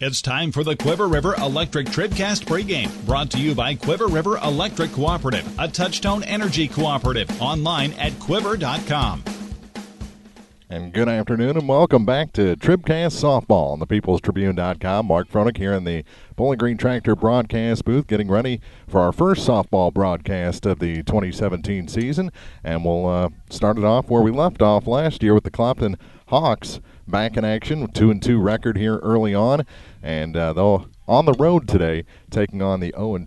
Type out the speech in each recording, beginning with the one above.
It's time for the Quiver River Electric TribCast pregame, brought to you by Quiver River Electric Cooperative, a Touchstone Energy Cooperative, online at quiver.com. And good afternoon and welcome back to TribCast Softball on the peoplestribune.com. Mark Froelich here in the Bowling Green Tractor broadcast booth getting ready for our first softball broadcast of the 2017 season. And we'll start it off where we left off last year with the Clopton Hawks back in action with 2-2 record here early on. And they'll on the road today taking on the 1-2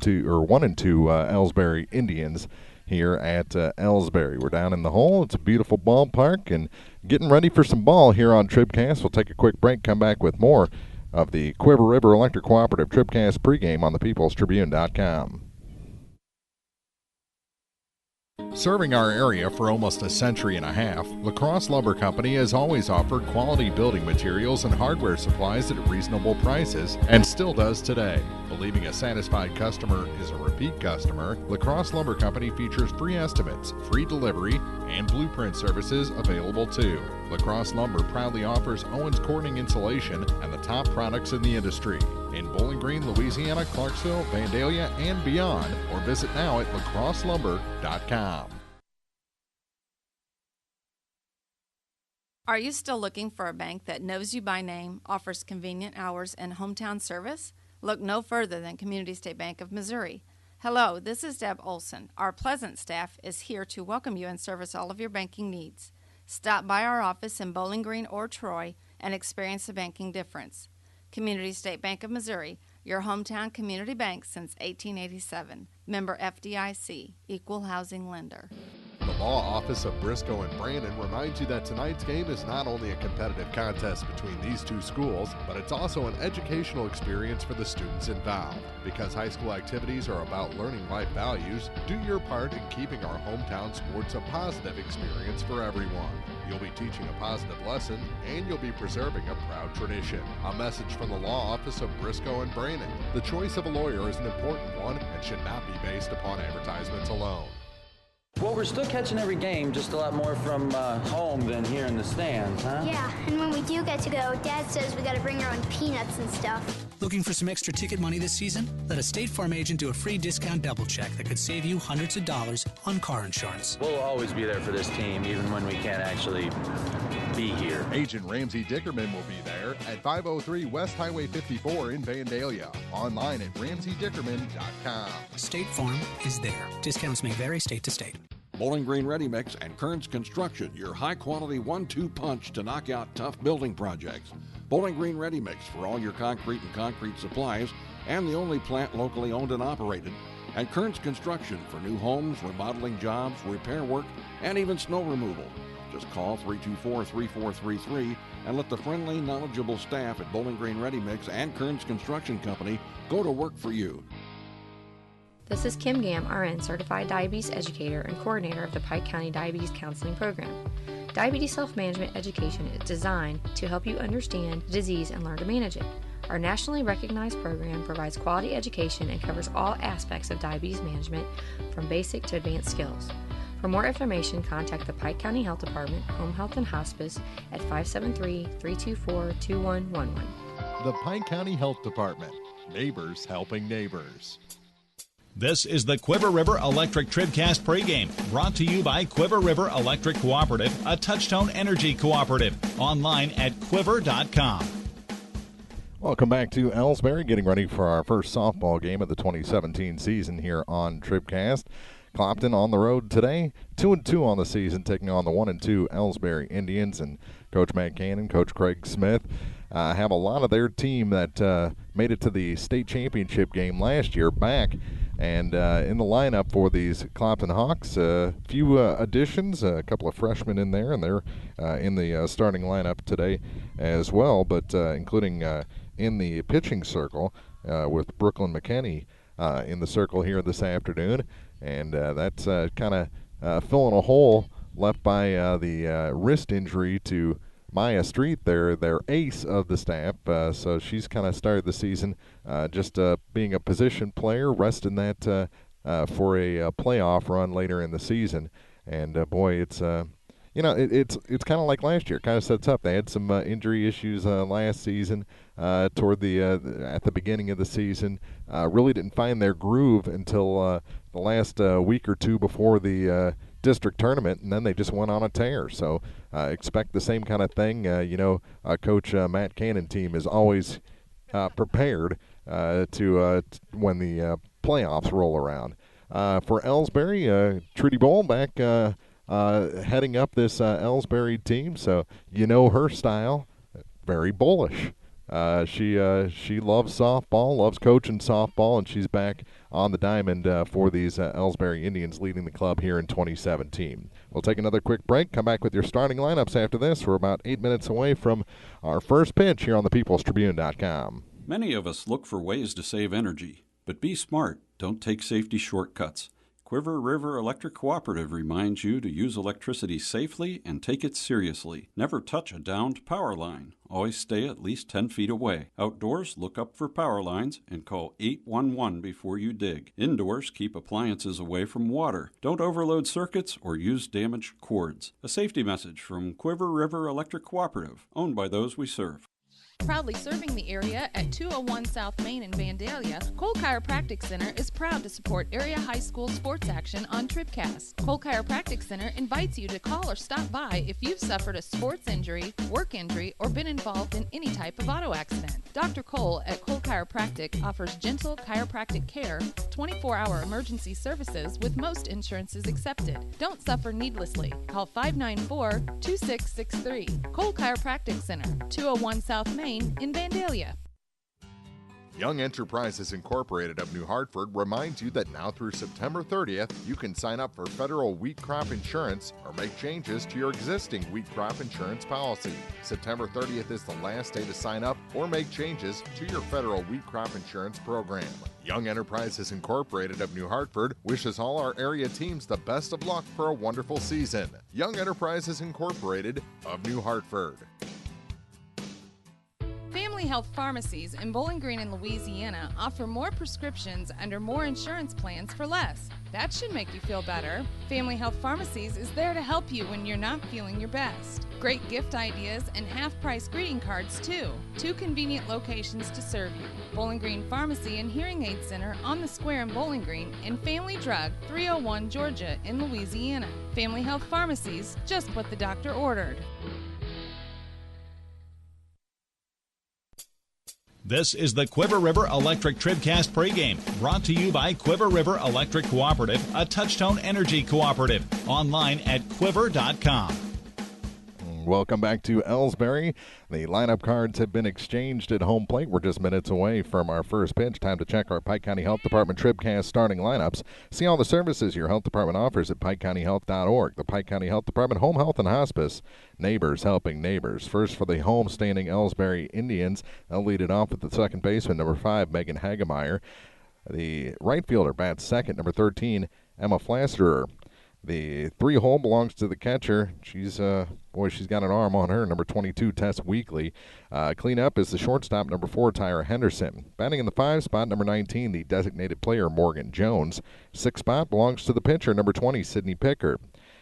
Elsberry Indians here at Elsberry. We're down in the hole. It's a beautiful ballpark and getting ready for some ball here on TribCast. We'll take a quick break, come back with more of the Quiver River Electric Cooperative TribCast pregame on the peoplestribune.com. Serving our area for almost a century and a half, La Crosse Lumber Company has always offered quality building materials and hardware supplies at reasonable prices, and still does today. Believing a satisfied customer is a repeat customer, La Crosse Lumber Company features free estimates, free delivery, and blueprint services available too. La Crosse Lumber proudly offers Owens Corning insulation and the top products in the industry. In Bowling Green, Louisiana, Clarksville, Vandalia, and beyond, or visit now at lacrosselumber.com. Are you still looking for a bank that knows you by name, offers convenient hours, and hometown service? Look no further than Community State Bank of Missouri. Hello, this is Deb Olson. Our pleasant staff is here to welcome you and service all of your banking needs. Stop by our office in Bowling Green or Troy and experience the banking difference. Community State Bank of Missouri, your hometown community bank since 1887. Member FDIC, equal housing lender. The law office of Briscoe and Brandon reminds you that tonight's game is not only a competitive contest between these two schools, but it's also an educational experience for the students involved. Because high school activities are about learning life values, do your part in keeping our hometown sports a positive experience for everyone. You'll be teaching a positive lesson, and you'll be preserving a proud tradition. A message from the law office of Briscoe and Brandon. The choice of a lawyer is an important one and should not be based upon advertisements alone. Well, we're still catching every game, just a lot more from home than here in the stands, huh? Yeah, and when we do get to go, Dad says we got to bring our own peanuts and stuff. Looking for some extra ticket money this season? Let a State Farm agent do a free discount double check that could save you hundreds of dollars on car insurance. We'll always be there for this team, even when we can't actually be here. Agent Ramsey Dickerman will be there at 503 West Highway 54 in Vandalia. Online at RamseyDickerman.com. State Farm is there. Discounts may vary state to state. Bowling Green Ready Mix and Kearns Construction, your high-quality 1-2 punch to knock out tough building projects. Bowling Green Ready Mix for all your concrete and concrete supplies, and the only plant locally owned and operated. And Kearns Construction for new homes, remodeling jobs, repair work, and even snow removal. Just call 324-3433 and let the friendly, knowledgeable staff at Bowling Green Ready Mix and Kearns Construction Company go to work for you. This is Kim Gam, RN, Certified Diabetes Educator and Coordinator of the Pike County Diabetes Counseling Program. Diabetes self-management education is designed to help you understand the disease and learn to manage it. Our nationally recognized program provides quality education and covers all aspects of diabetes management, from basic to advanced skills. For more information, contact the Pike County Health Department, Home Health and Hospice at 573-324-2111. The Pike County Health Department. Neighbors helping neighbors. This is the Quiver River Electric TribCast pregame, brought to you by Quiver River Electric Cooperative, a Touchstone Energy Cooperative, online at quiver.com. Welcome back to Elsberry, getting ready for our first softball game of the 2017 season here on TribCast. Clopton on the road today, 2-2 on the season, taking on the 1-2 Elsberry Indians, and Coach Matt Cannon, Coach Craig Smith have a lot of their team that made it to the state championship game last year back. And in the lineup for these Clopton Hawks, a few additions, a couple of freshmen in there, and they're in the starting lineup today as well, but including in the pitching circle with Brooklyn McKinney in the circle here this afternoon. And that's kind of filling a hole left by the wrist injury to Maya Street, their ace of the staff. So she's kind of started the season just being a position player, resting that for a playoff run later in the season. And boy, it's it's kind of like last year. Kind of sets up. They had some injury issues last season. Toward the at the beginning of the season, really didn't find their groove until the last week or two before the district tournament, and then they just went on a tear. So expect the same kind of thing. Coach Matt Cannon team is always prepared to when the playoffs roll around. For Elsberry, Trudy Bowl back heading up this Elsberry team, so her style, very bullish. She loves softball, loves coaching softball, and she's back on the diamond for these Elsberry Indians, leading the club here in 2017. We'll take another quick break, come back with your starting lineups after this. We're about 8 minutes away from our first pitch here on thepeoplestribune.com. Many of us look for ways to save energy, but be smart. Don't take safety shortcuts. Quiver River Electric Cooperative reminds you to use electricity safely and take it seriously. Never touch a downed power line. Always stay at least 10 feet away. Outdoors, look up for power lines and call 811 before you dig. Indoors, keep appliances away from water. Don't overload circuits or use damaged cords. A safety message from Quiver River Electric Cooperative, owned by those we serve. Proudly serving the area at 201 South Main in Vandalia, Cole Chiropractic Center is proud to support area high school sports action on TribCast. Cole Chiropractic Center invites you to call or stop by if you've suffered a sports injury, work injury, or been involved in any type of auto accident. Dr. Cole at Cole Chiropractic offers gentle chiropractic care, 24-hour emergency services with most insurances accepted. Don't suffer needlessly. Call 594-2663. Cole Chiropractic Center, 201 South Main in Vandalia. Young Enterprises Incorporated of New Hartford reminds you that now through September 30th, you can sign up for federal wheat crop insurance or make changes to your existing wheat crop insurance policy. September 30th is the last day to sign up or make changes to your federal wheat crop insurance program. Young Enterprises Incorporated of New Hartford wishes all our area teams the best of luck for a wonderful season. Young Enterprises Incorporated of New Hartford. Family Health Pharmacies in Bowling Green and Louisiana offer more prescriptions under more insurance plans for less. That should make you feel better. Family Health Pharmacies is there to help you when you're not feeling your best. Great gift ideas and half-price greeting cards, too. 2 convenient locations to serve you. Bowling Green Pharmacy and Hearing Aid Center on the Square in Bowling Green, and Family Drug, 301 Georgia in Louisiana. Family Health Pharmacies, just what the doctor ordered. This is the Quiver River Electric TribCast pregame, brought to you by Quiver River Electric Cooperative, a Touchtone Energy cooperative. Online at quiver.com. Welcome back to Elsberry. The lineup cards have been exchanged at home plate. We're just minutes away from our first pitch. Time to check our Pike County Health Department TribCast starting lineups. See all the services your health department offers at PikeCountyHealth.org. The Pike County Health Department Home Health and Hospice. Neighbors helping neighbors. First for the home-standing Elsberry Indians. They'll lead it off with the second baseman, number 5, Megan Hagemeyer. The right fielder bats second, number 13, Emma Flasterer. The 3-hole belongs to the catcher. She's got an arm on her. Number 22, Tess Weekly. Cleanup is the shortstop, number 4, Tyra Henderson. Batting in the 5 spot, number 19, the designated player, Morgan Jones. 6th spot belongs to the pitcher, number 20, Sydney Picker.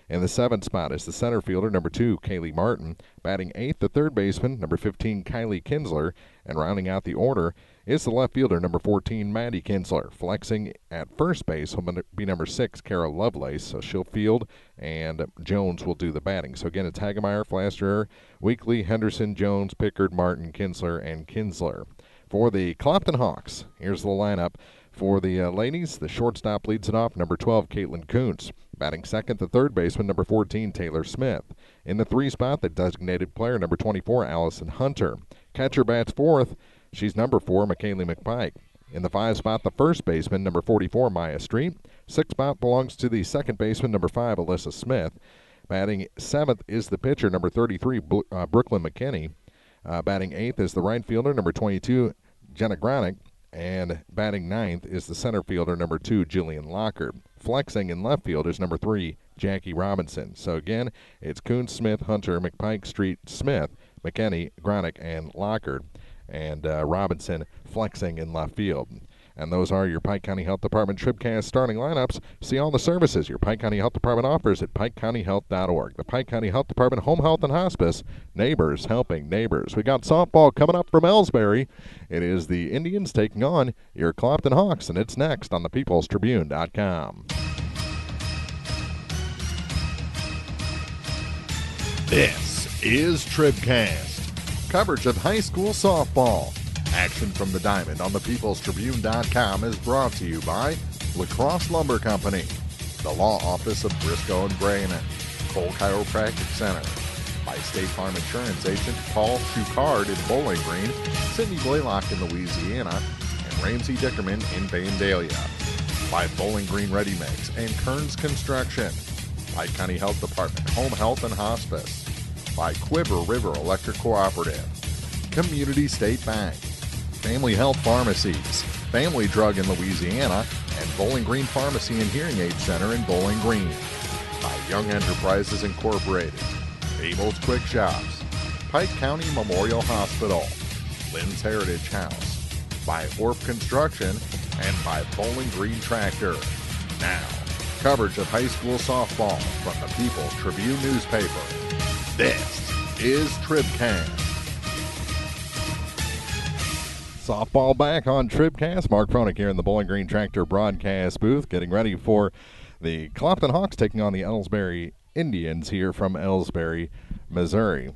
In the 7th spot is the center fielder, number 2, Kaylee Martin. Batting 8th, the third baseman, number 15, Kylie Kinsler. And rounding out the order is the left fielder, number 14, Maddie Kinsler. Flexing at first base will be number 6, Kara Lovelace. So she'll field, and Jones will do the batting. So again, it's Hagemeyer, Flasterer, Weekly, Henderson, Jones, Pickard, Martin, Kinsler, and Kinsler. For the Clopton Hawks, here's the lineup. For the ladies, the shortstop leads it off, number 12, Caitlin Kuntz. Batting second, the third baseman, number 14, Taylor Smith. In the 3 spot, the designated player, number 24, Allison Hunter. Catcher bats 4th. She's number 4, McKaylee McPike. In the 5 spot, the first baseman, number 44, Maya Street. 6th spot belongs to the second baseman, number 5, Alyssa Smith. Batting 7th is the pitcher, number 33, Brooklyn McKinney. Batting 8th is the right fielder, number 22, Jenna Granick. And batting 9th is the center fielder, number 2, Jillian Locker. Flexing in left field is number 3, Jackie Robinson. So again, it's Kuntz, Smith, Hunter, McPike, Street, Smith, McKinney, Granick, and Locker. And Robinson flexing in left field. And those are your Pike County Health Department TribCast starting lineups. See all the services your Pike County Health Department offers at PikeCountyHealth.org. The Pike County Health Department Home Health and Hospice, neighbors helping neighbors. We got softball coming up from Elsberry. It is the Indians taking on your Clopton Hawks, and it's next on thepeoplestribune.com. This is TribCast, coverage of high school softball. Action from the diamond on thepeoplestribune.com is brought to you by Lacrosse Lumber Company, the law office of Briscoe and Brannon, Cole Chiropractic Center, by State Farm Insurance agent Paul Shucard in Bowling Green, Sidney Blaylock in Louisiana, and Ramsey Dickerman in Vandalia, by Bowling Green Ready Mix and Kearns Construction, by County Health Department Home Health and Hospice, by Quiver River Electric Cooperative, Community State Bank, Family Health Pharmacies, Family Drug in Louisiana, and Bowling Green Pharmacy and Hearing Aid Center in Bowling Green, by Young Enterprises Incorporated, Abel's Quick Shops, Pike County Memorial Hospital, Lynn's Heritage House, by Orff Construction, and by Bowling Green Tractor. Now, coverage of high school softball from the People Tribune newspaper. This is TribCast. Softball back on TribCast. Mark Froelich here in the Bowling Green Tractor broadcast booth, getting ready for the Clopton Hawks taking on the Elsberry Indians here from Elsberry, Missouri.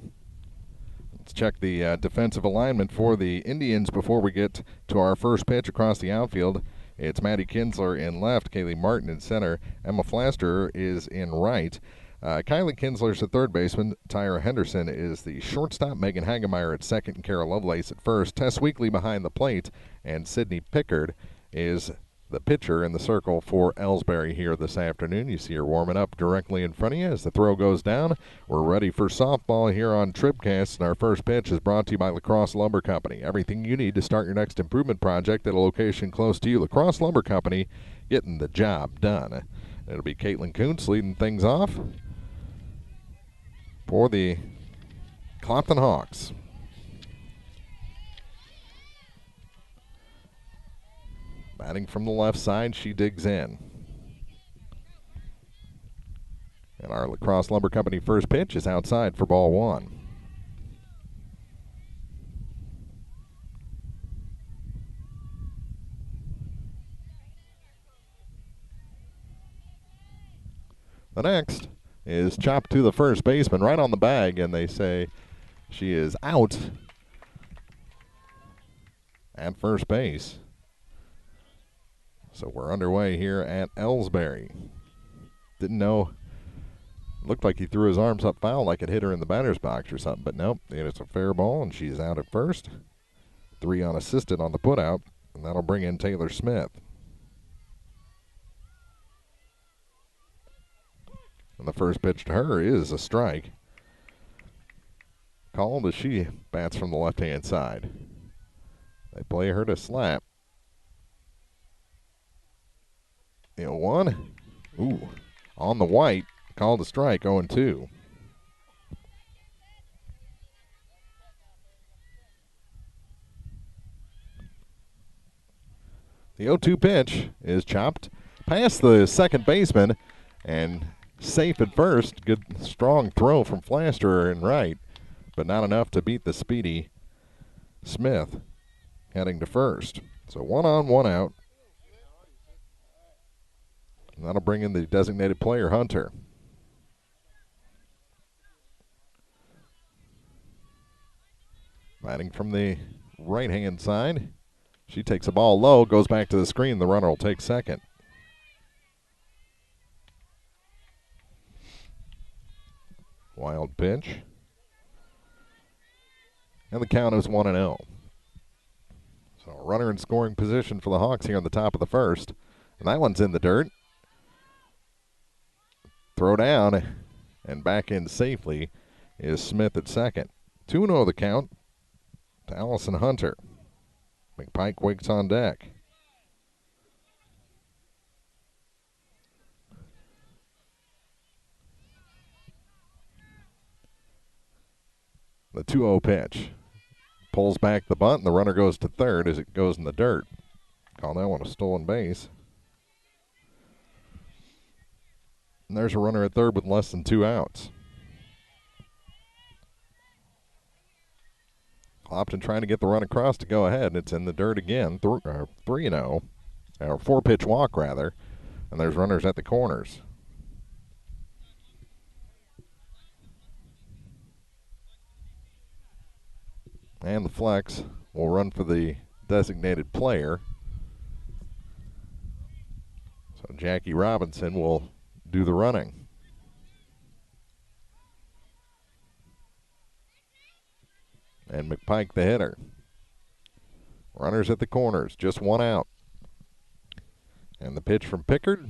Let's check the defensive alignment for the Indians before we get to our first pitch across the outfield. It's Maddie Kinsler in left, Kaylee Martin in center, Emma Flaster is in right. Kylie Kinsler's at third baseman. Tyra Henderson is the shortstop. Megan Hagemeyer at second and Kara Lovelace at first. Tess Weekly behind the plate. And Sydney Pickard is the pitcher in the circle for Elsberry here this afternoon. You see her warming up directly in front of you as the throw goes down. We're ready for softball here on TribCast, and our first pitch is brought to you by Lacrosse Lumber Company. Everything you need to start your next improvement project at a location close to you. Lacrosse Lumber Company, getting the job done. It'll be Caitlin Kuntz leading things off for the Clopton Hawks. Batting from the left side, she digs in. And our Lacrosse Lumber Company first pitch is outside for ball one. The next is chopped to the first baseman right on the bag, and they say she is out at first base. So we're underway here at Elsberry. Didn't know. Looked like he threw his arms up foul like it hit her in the batter's box or something, but nope. It's a fair ball, and she's out at first. 3 unassisted on the putout, and that'll bring in Taylor Smith. And the first pitch to her is a strike. Called as she bats from the left-hand side. They play her to slap. 1. Ooh, on the white. Called a strike, 0-2. The 0-2 pitch is chopped past the second baseman and safe at first. Good, strong throw from Flaster in right, but not enough to beat the speedy Smith heading to first. So 1 on, 1 out. And that'll bring in the designated player, Hunter. Batting from the right-hand side. She takes a ball low, goes back to the screen. The runner will take second. Wild pitch. And the count is 1-0. So a runner in scoring position for the Hawks here on the top of the first. And that one's in the dirt. Throw down and back in safely is Smith at second. 2-0 the count to Allison Hunter. McPike waits on deck. The 2-0 pitch. Pulls back the bunt, and the runner goes to third as it goes in the dirt. Call that one a stolen base. And there's a runner at third with less than 2 outs. Clopton trying to get the run across to go ahead, and it's in the dirt again. 3-0, or 4-pitch walk rather, and there's runners at the corners. And the flex will run for the designated player. So Jackie Robinson will do the running. And McPike the hitter. Runners at the corners, just 1 out. And the pitch from Pickard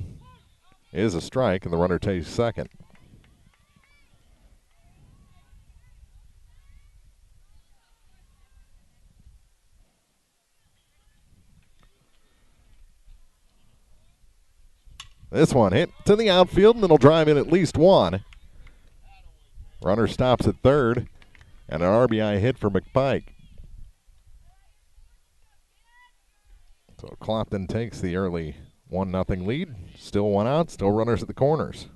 is a strike, and the runner takes second. This one hit to the outfield, and it'll drive in at least one. Runner stops at third, and an RBI hit for McPike. So Clopton takes the early 1-0 lead. Still 1 out, still runners at the corners.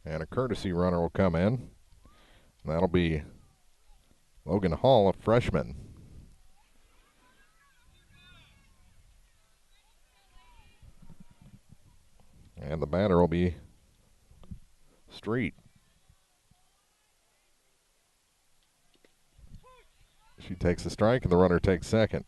And a courtesy runner will come in. That'll be Logan Hall, a freshman. And the batter will be Street. She takes the strike, and the runner takes second.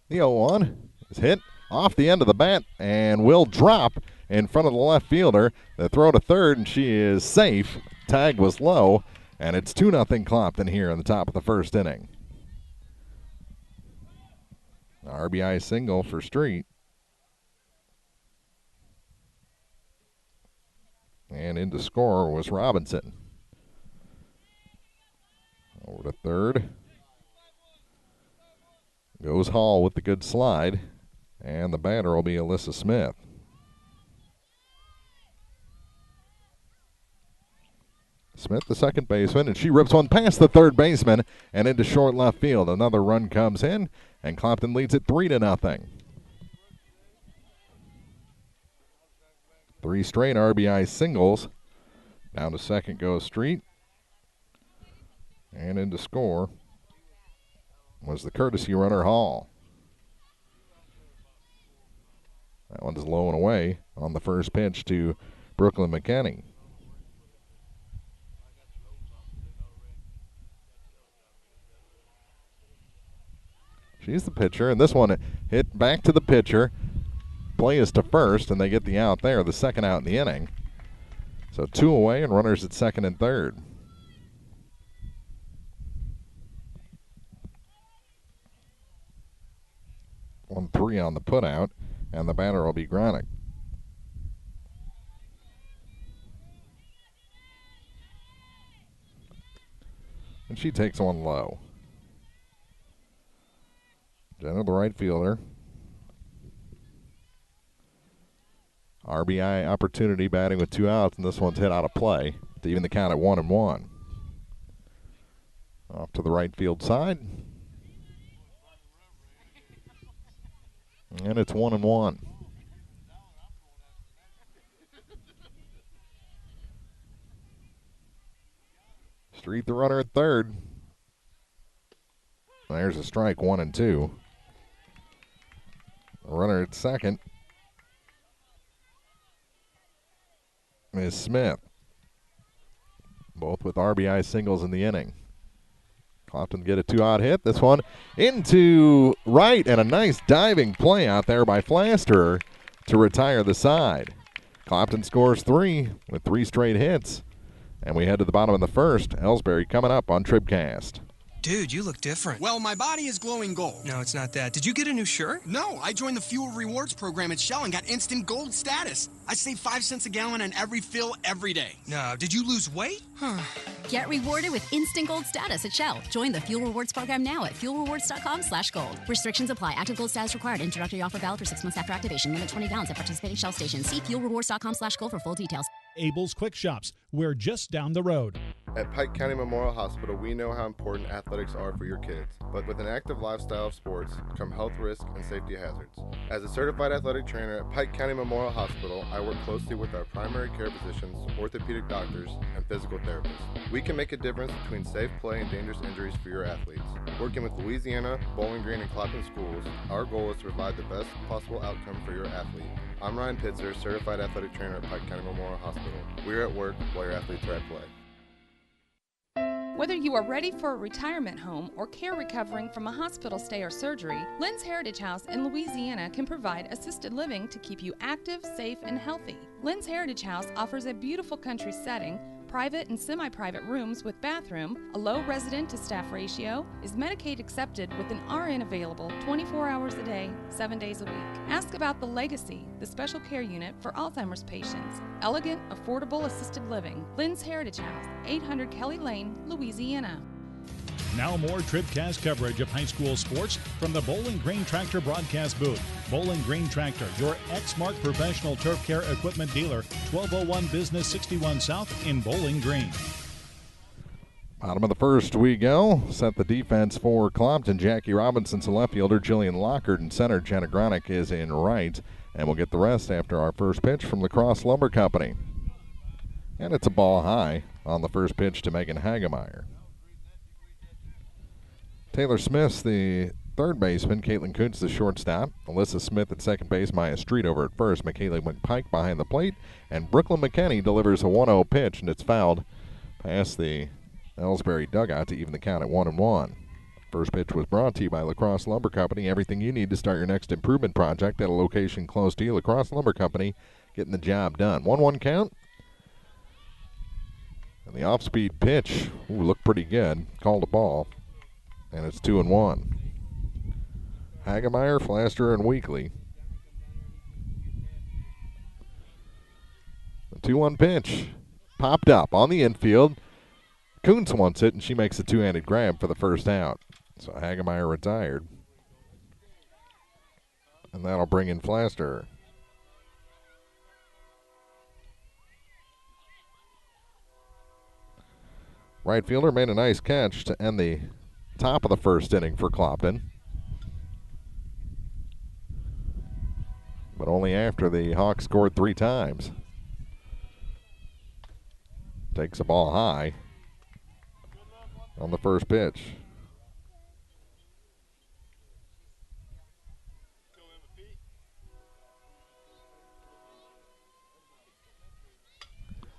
The 0-1 is hit off the end of the bat and will drop in front of the left fielder. The throw to third, and she is safe. Tag was low, and it's 2-0 Clopton here in the top of the first inning. RBI single for Street. And in to score was Robinson. Over to third. Goes Hall with the good slide. And the batter will be Alyssa Smith. Smith, the second baseman, and she rips one past the third baseman and into short left field. Another run comes in, and Clopton leads it 3-0. 3 straight RBI singles. Down to second goes Street. And in to score was the courtesy runner Hall. That one's low and away on the first pitch to Brooklyn McKinney. She's the pitcher, and this one hit back to the pitcher. Play is to first, and they get the out there, the second out in the inning. So 2 away, and runners at second and third. 1-3 on the putout, and the batter will be Gronick. And she takes one low. Jenna, the right fielder. RBI opportunity batting with 2 outs, and this one's hit out of play to even the count at 1-1. Off to the right field side. And it's 1-1. Street, the runner at third. There's a strike, 1-2. The runner at second is Smith. Both with RBI singles in the inning. Clopton get a 2-out hit. This one into right, and a nice diving play out there by Flaster to retire the side. Clopton scores 3 with 3 straight hits. And we head to the bottom of the first. Elsberry coming up on TribCast. Dude, you look different. Well, my body is glowing gold. No, it's not that. Did you get a new shirt? No, I joined the Fuel Rewards program at Shell and got instant gold status. I save 5 cents a gallon on every fill every day. No, did you lose weight? Get rewarded with instant gold status at Shell. Join the Fuel Rewards program now at fuelrewards.com/gold. Restrictions apply. Active gold status required. Introductory offer valid for 6 months after activation. Limit 20 gallons at participating Shell stations. See fuelrewards.com/gold for full details. Abel's Quick Shops. We're just down the road. At Pike County Memorial Hospital, we know how important athletics are for your kids. But with an active lifestyle of sports come health risks and safety hazards. As a certified athletic trainer at Pike County Memorial Hospital, I work closely with our primary care physicians, orthopedic doctors, and physical therapists. We can make a difference between safe play and dangerous injuries for your athletes. Working with Louisiana, Bowling Green, and Clopton schools, our goal is to provide the best possible outcome for your athlete. I'm Ryan Pitzer, certified athletic trainer at Pike County Memorial Hospital. We're at work while your athletes are at play. Whether you are ready for a retirement home or care recovering from a hospital stay or surgery, Lynn's Heritage House in Louisiana can provide assisted living to keep you active, safe, and healthy. Lynn's Heritage House offers a beautiful country setting, private and semi-private rooms with bathroom, a low resident-to-staff ratio, is Medicaid accepted with an RN available 24 hours a day, 7 days a week. Ask about the Legacy, the special care unit for Alzheimer's patients. Elegant, affordable assisted living. Lynn's Heritage House, 800 Kelly Lane, Louisiana. Now more TribCast coverage of high school sports from the Bowling Green Tractor broadcast booth. Bowling Green Tractor, your Exmark professional turf care equipment dealer, 1201 Business 61 South in Bowling Green. Bottom of the first we go. Set the defense for Clopton. Jackie Robinson's the left fielder. Jillian Lockard in center. Jenna Gronick is in right. And we'll get the rest after our first pitch from Lacrosse Lumber Company. And it's a ball high on the first pitch to Megan Hagemeyer. Taylor Smith's the third baseman. Caitlin Kuntz the shortstop. Alyssa Smith at second base. Maya Street over at first. Michaela McPike behind the plate. And Brooklyn McKenney delivers a 1-0 pitch, and it's fouled past the Elsberry dugout to even the count at 1-1. First pitch was brought to you by Lacrosse Lumber Company. Everything you need to start your next improvement project at a location close to you. Lacrosse Lumber Company, getting the job done. 1-1 count. And the off-speed pitch looked pretty good. Called a ball. And it's 2-1. Hagemeyer, Flaster, and Weekly. The 2-1 pitch popped up on the infield. Kuntz wants it, and she makes a two-handed grab for the first out. So Hagemeyer retired. And that'll bring in Flaster. Right fielder made a nice catch to end the top of the first inning for Clopton. But only after the Hawks scored 3 times. Takes a ball high on the first pitch.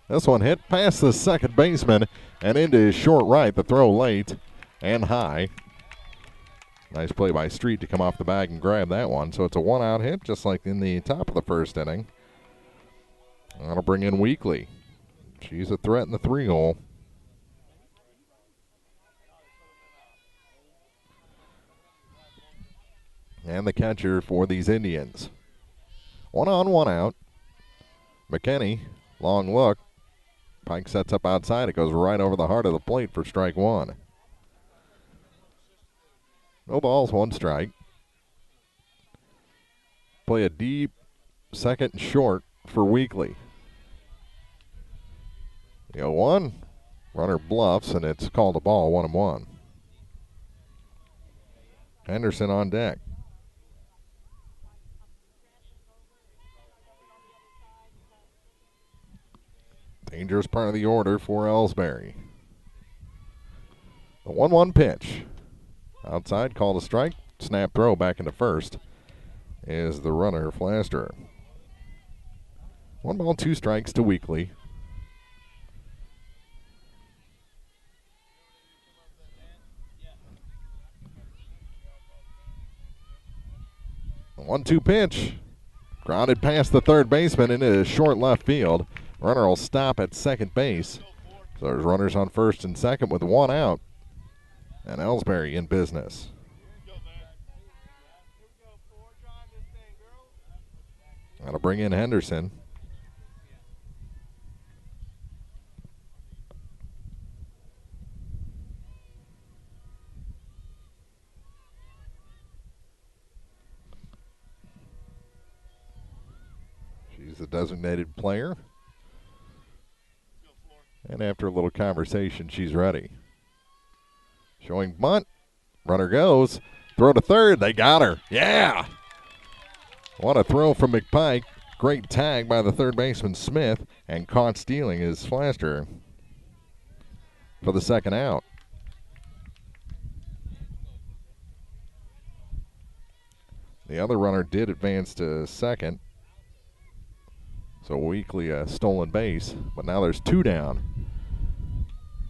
This one hit past the second baseman and into his short right. The throw late and high. Nice play by Street to come off the bag and grab that one. So it's a 1-out hit, just like in the top of the first inning. That'll bring in Weekly. She's a threat in the 3-hole. And the catcher for these Indians. 1 on, 1 out. McKenney, long look. Pike sets up outside. It goes right over the heart of the plate for strike 1. No balls, 1 strike. Play a deep second and short for Weekly. The 0-1. Runner bluffs, and it's called a ball, 1-1. Henderson on deck. Dangerous part of the order for Elsberry. The 1-1 pitch. Outside, called a strike. Snap throw back into first is the runner, Flaster. 1 ball, 2 strikes to Weekly. The 1-2 pitch. Grounded past the third baseman into short left field. Runner will stop at second base. So there's runners on first and second with 1 out. And Elsberry in business. That'll bring in Henderson. She's the designated player. And after a little conversation, she's ready. Showing bunt. Runner goes. Throw to third. They got her. Yeah. What a throw from McPike. Great tag by the third baseman Smith. And caught stealing is Flaster for the second out. The other runner did advance to second. So weakly a stolen base. But now there's two down.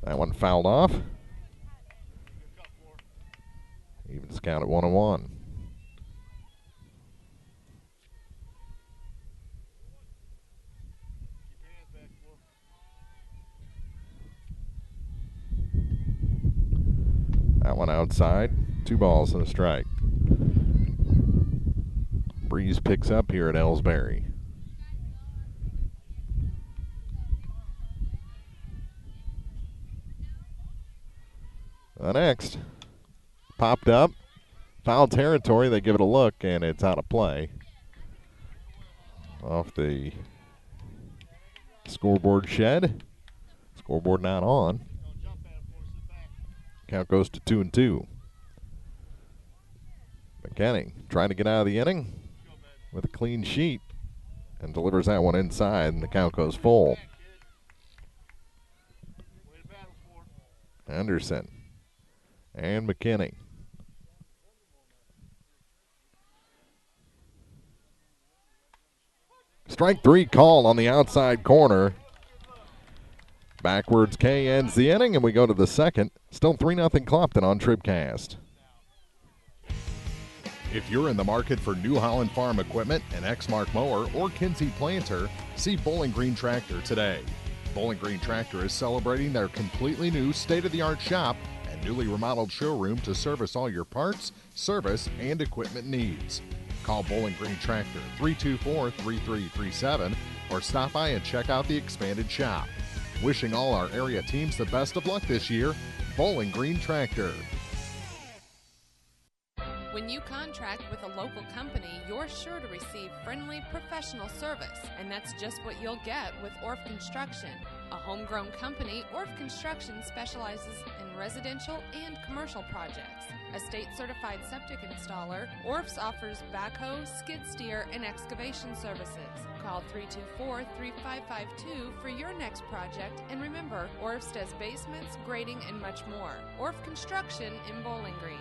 That one fouled off. Evens count at 1-1. That one outside. 2 balls and a strike. Breeze picks up here at Elsberry. The next. Popped up. Foul territory. They give it a look, and it's out of play. Off the scoreboard shed. Scoreboard not on. Count goes to 2-2. McKenny trying to get out of the inning with a clean sheet and delivers that one inside, and the count goes full. Anderson and McKinney. Strike 3 call on the outside corner. Backwards K ends the inning, and we go to the second. Still 3-0 Clopton on TribCast. If you're in the market for New Holland Farm equipment, an Exmark mower, or Kinsey planter, see Bowling Green Tractor today. Bowling Green Tractor is celebrating their completely new state-of-the-art shop and newly remodeled showroom to service all your parts, service, and equipment needs. Call Bowling Green Tractor 324-3337 or stop by and check out the expanded shop. Wishing all our area teams the best of luck this year, Bowling Green Tractor. When you contract with a local company, you're sure to receive friendly, professional service, and that's just what you'll get with Orff Construction. A homegrown company, Orff Construction specializes in residential and commercial projects. A state-certified septic installer, Orff's offers backhoe, skid steer, and excavation services. Call 324-3552 for your next project, and remember, Orff's does basements, grading, and much more. Orff Construction in Bowling Green.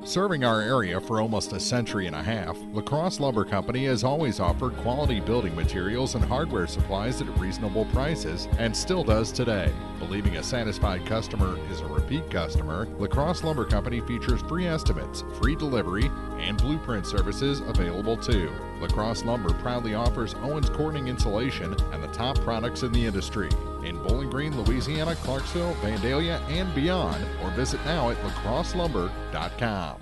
Serving our area for almost a century and a half, La Crosse Lumber Company has always offered quality building materials and hardware supplies at reasonable prices and still does today. Believing a satisfied customer is a repeat customer, La Crosse Lumber Company features free estimates, free delivery, and blueprint services available too. La Crosse Lumber proudly offers Owens Corning insulation and the top products in the industry. In Bowling Green, Louisiana, Clarksville, Vandalia, and beyond, or visit now at lacrosselumber.com.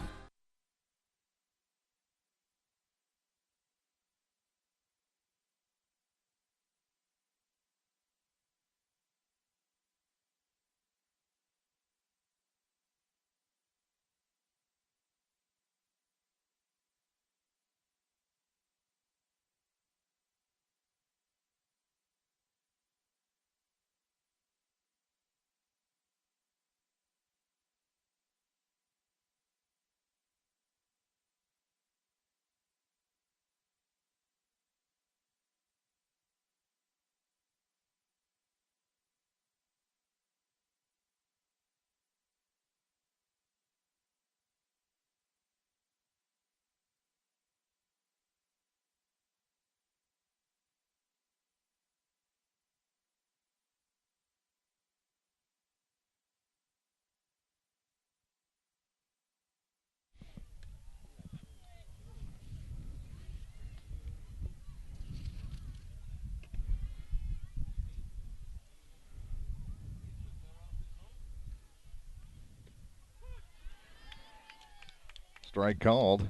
Strike called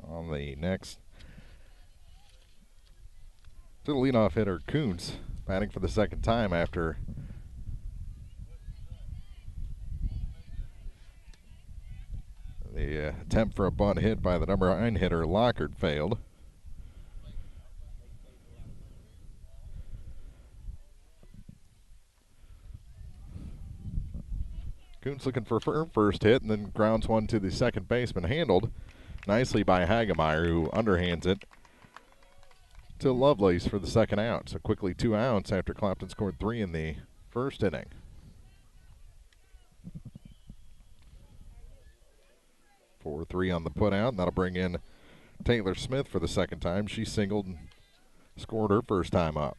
on the next to the leadoff hitter, Kuntz, batting for the second time after the attempt for a bunt hit by the number 9 hitter, Lockard, failed. Kuntz looking for first hit and then grounds one to the second baseman, handled nicely by Hagemeyer, who underhands it to Lovelace for the second out. So quickly 2 outs after Clopton scored 3 in the first inning. Four 3 on the put out, and that'll bring in Taylor Smith for the second time. She singled and scored her first time up.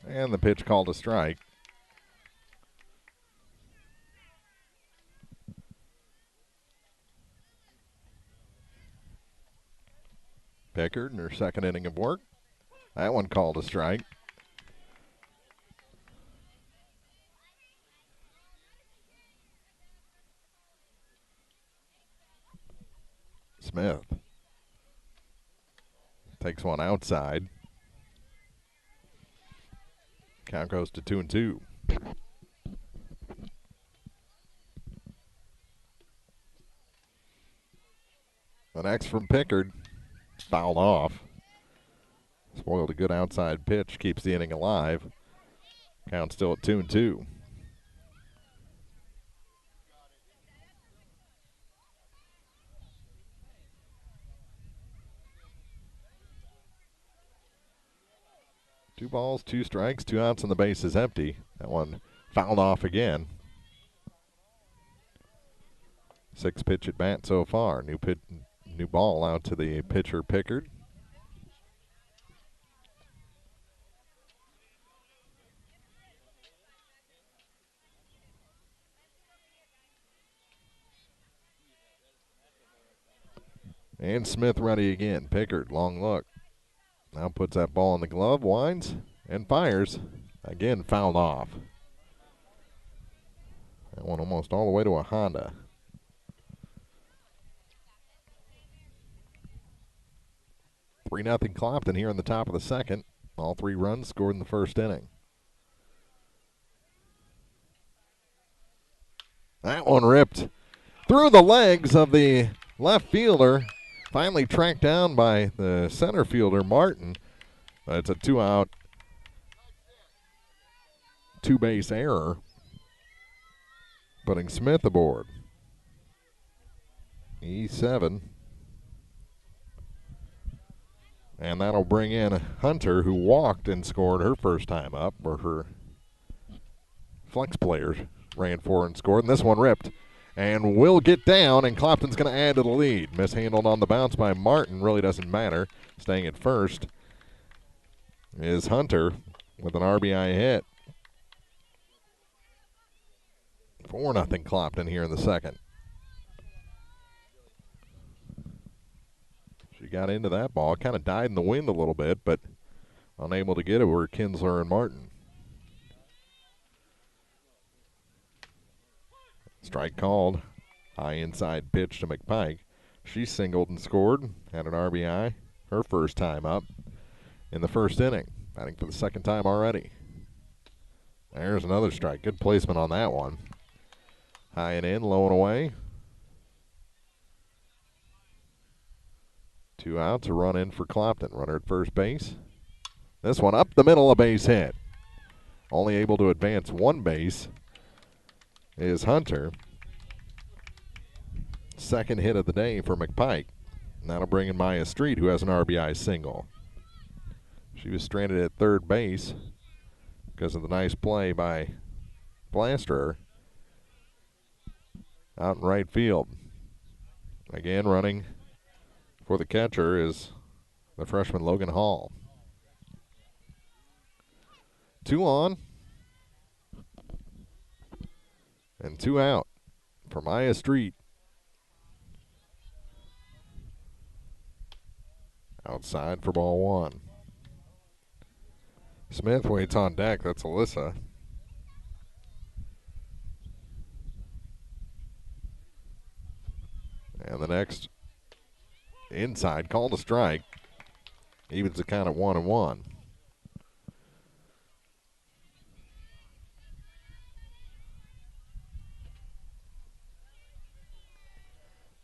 And the pitch called a strike. Pickard in her second inning of work. That one called a strike. Smith takes one outside. Count goes to 2-2. The next from Pickard, fouled off. Spoiled a good outside pitch, keeps the inning alive. Count still at 2-2. Two balls, 2 strikes, 2 outs, and the base is empty. That one fouled off again. 6 pitch at bat so far. New ball out to the pitcher, Pickard. And Smith ready again. Pickard, long look. Now puts that ball in the glove, winds, and fires. Again, fouled off. That one almost all the way to a Honda. Three 3-0 Clopton here in the top of the second. All 3 runs scored in the first inning. That one ripped through the legs of the left fielder. Finally tracked down by the center fielder, Martin. It's a 2-out, 2-base error, putting Smith aboard. E7. And that'll bring in Hunter, who walked and scored her first time up, or her flex players ran for and scored. And this one ripped and will get down, and Clopton's going to add to the lead. Mishandled on the bounce by Martin, really doesn't matter. Staying at first is Hunter with an RBI hit. 4-0 Clopton here in the second. She got into that ball, kind of died in the wind a little bit, but unable to get it were Kinsler and Martin. Strike called. High inside pitch to McPike. She singled and scored. Had an RBI. Her first time up in the first inning. Batting for the second time already. There's another strike. Good placement on that one. High and in, low and away. 2 outs, a run in for Clopton. Runner at first base. This one up the middle, a base hit. Only able to advance 1 base is Hunter. Second hit of the day for McPike. And that'll bring in Maya Street, who has an RBI single. She was stranded at third base because of the nice play by Blasterer out in right field. Again, running for the catcher is the freshman Logan Hall. 2 on and 2 out for Maya Street. Outside for ball one. Smith waits on deck. That's Alyssa. And the next inside, called a strike. Evens the count at 1-1.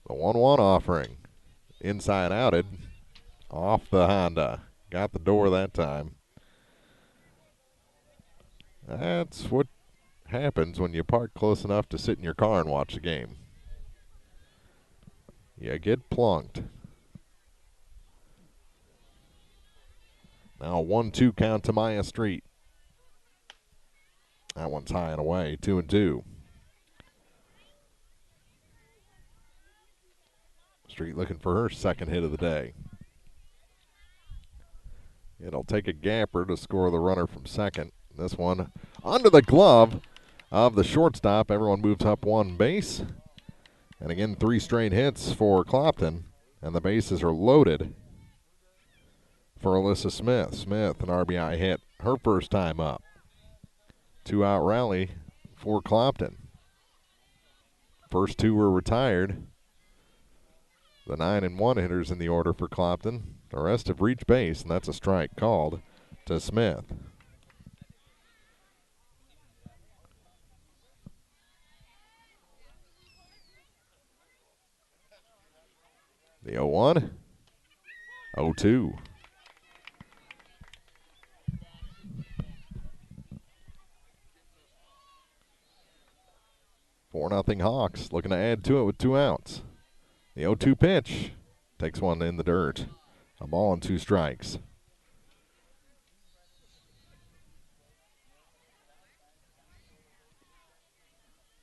The 1-1 offering. Inside outed. Off the Honda. Got the door that time. That's what happens when you park close enough to sit in your car and watch the game. You get plunked. Now 1-2 count to Maya Street. That one's high and away, 2-2. Street looking for her second hit of the day. It'll take a gapper to score the runner from second. This one under the glove of the shortstop. Everyone moves up one base. And again, 3 straight hits for Clopton. And the bases are loaded for Alyssa Smith. Smith, an RBI hit, her first time up. 2-out rally for Clopton. First 2 were retired. The 9-1 hitters in the order for Clopton. The rest have reached base, and that's a strike called to Smith. The 0-1, 0-2. Four 0 Hawks looking to add to it with 2 outs. The 0-2 pitch takes one in the dirt. A ball and 2 strikes.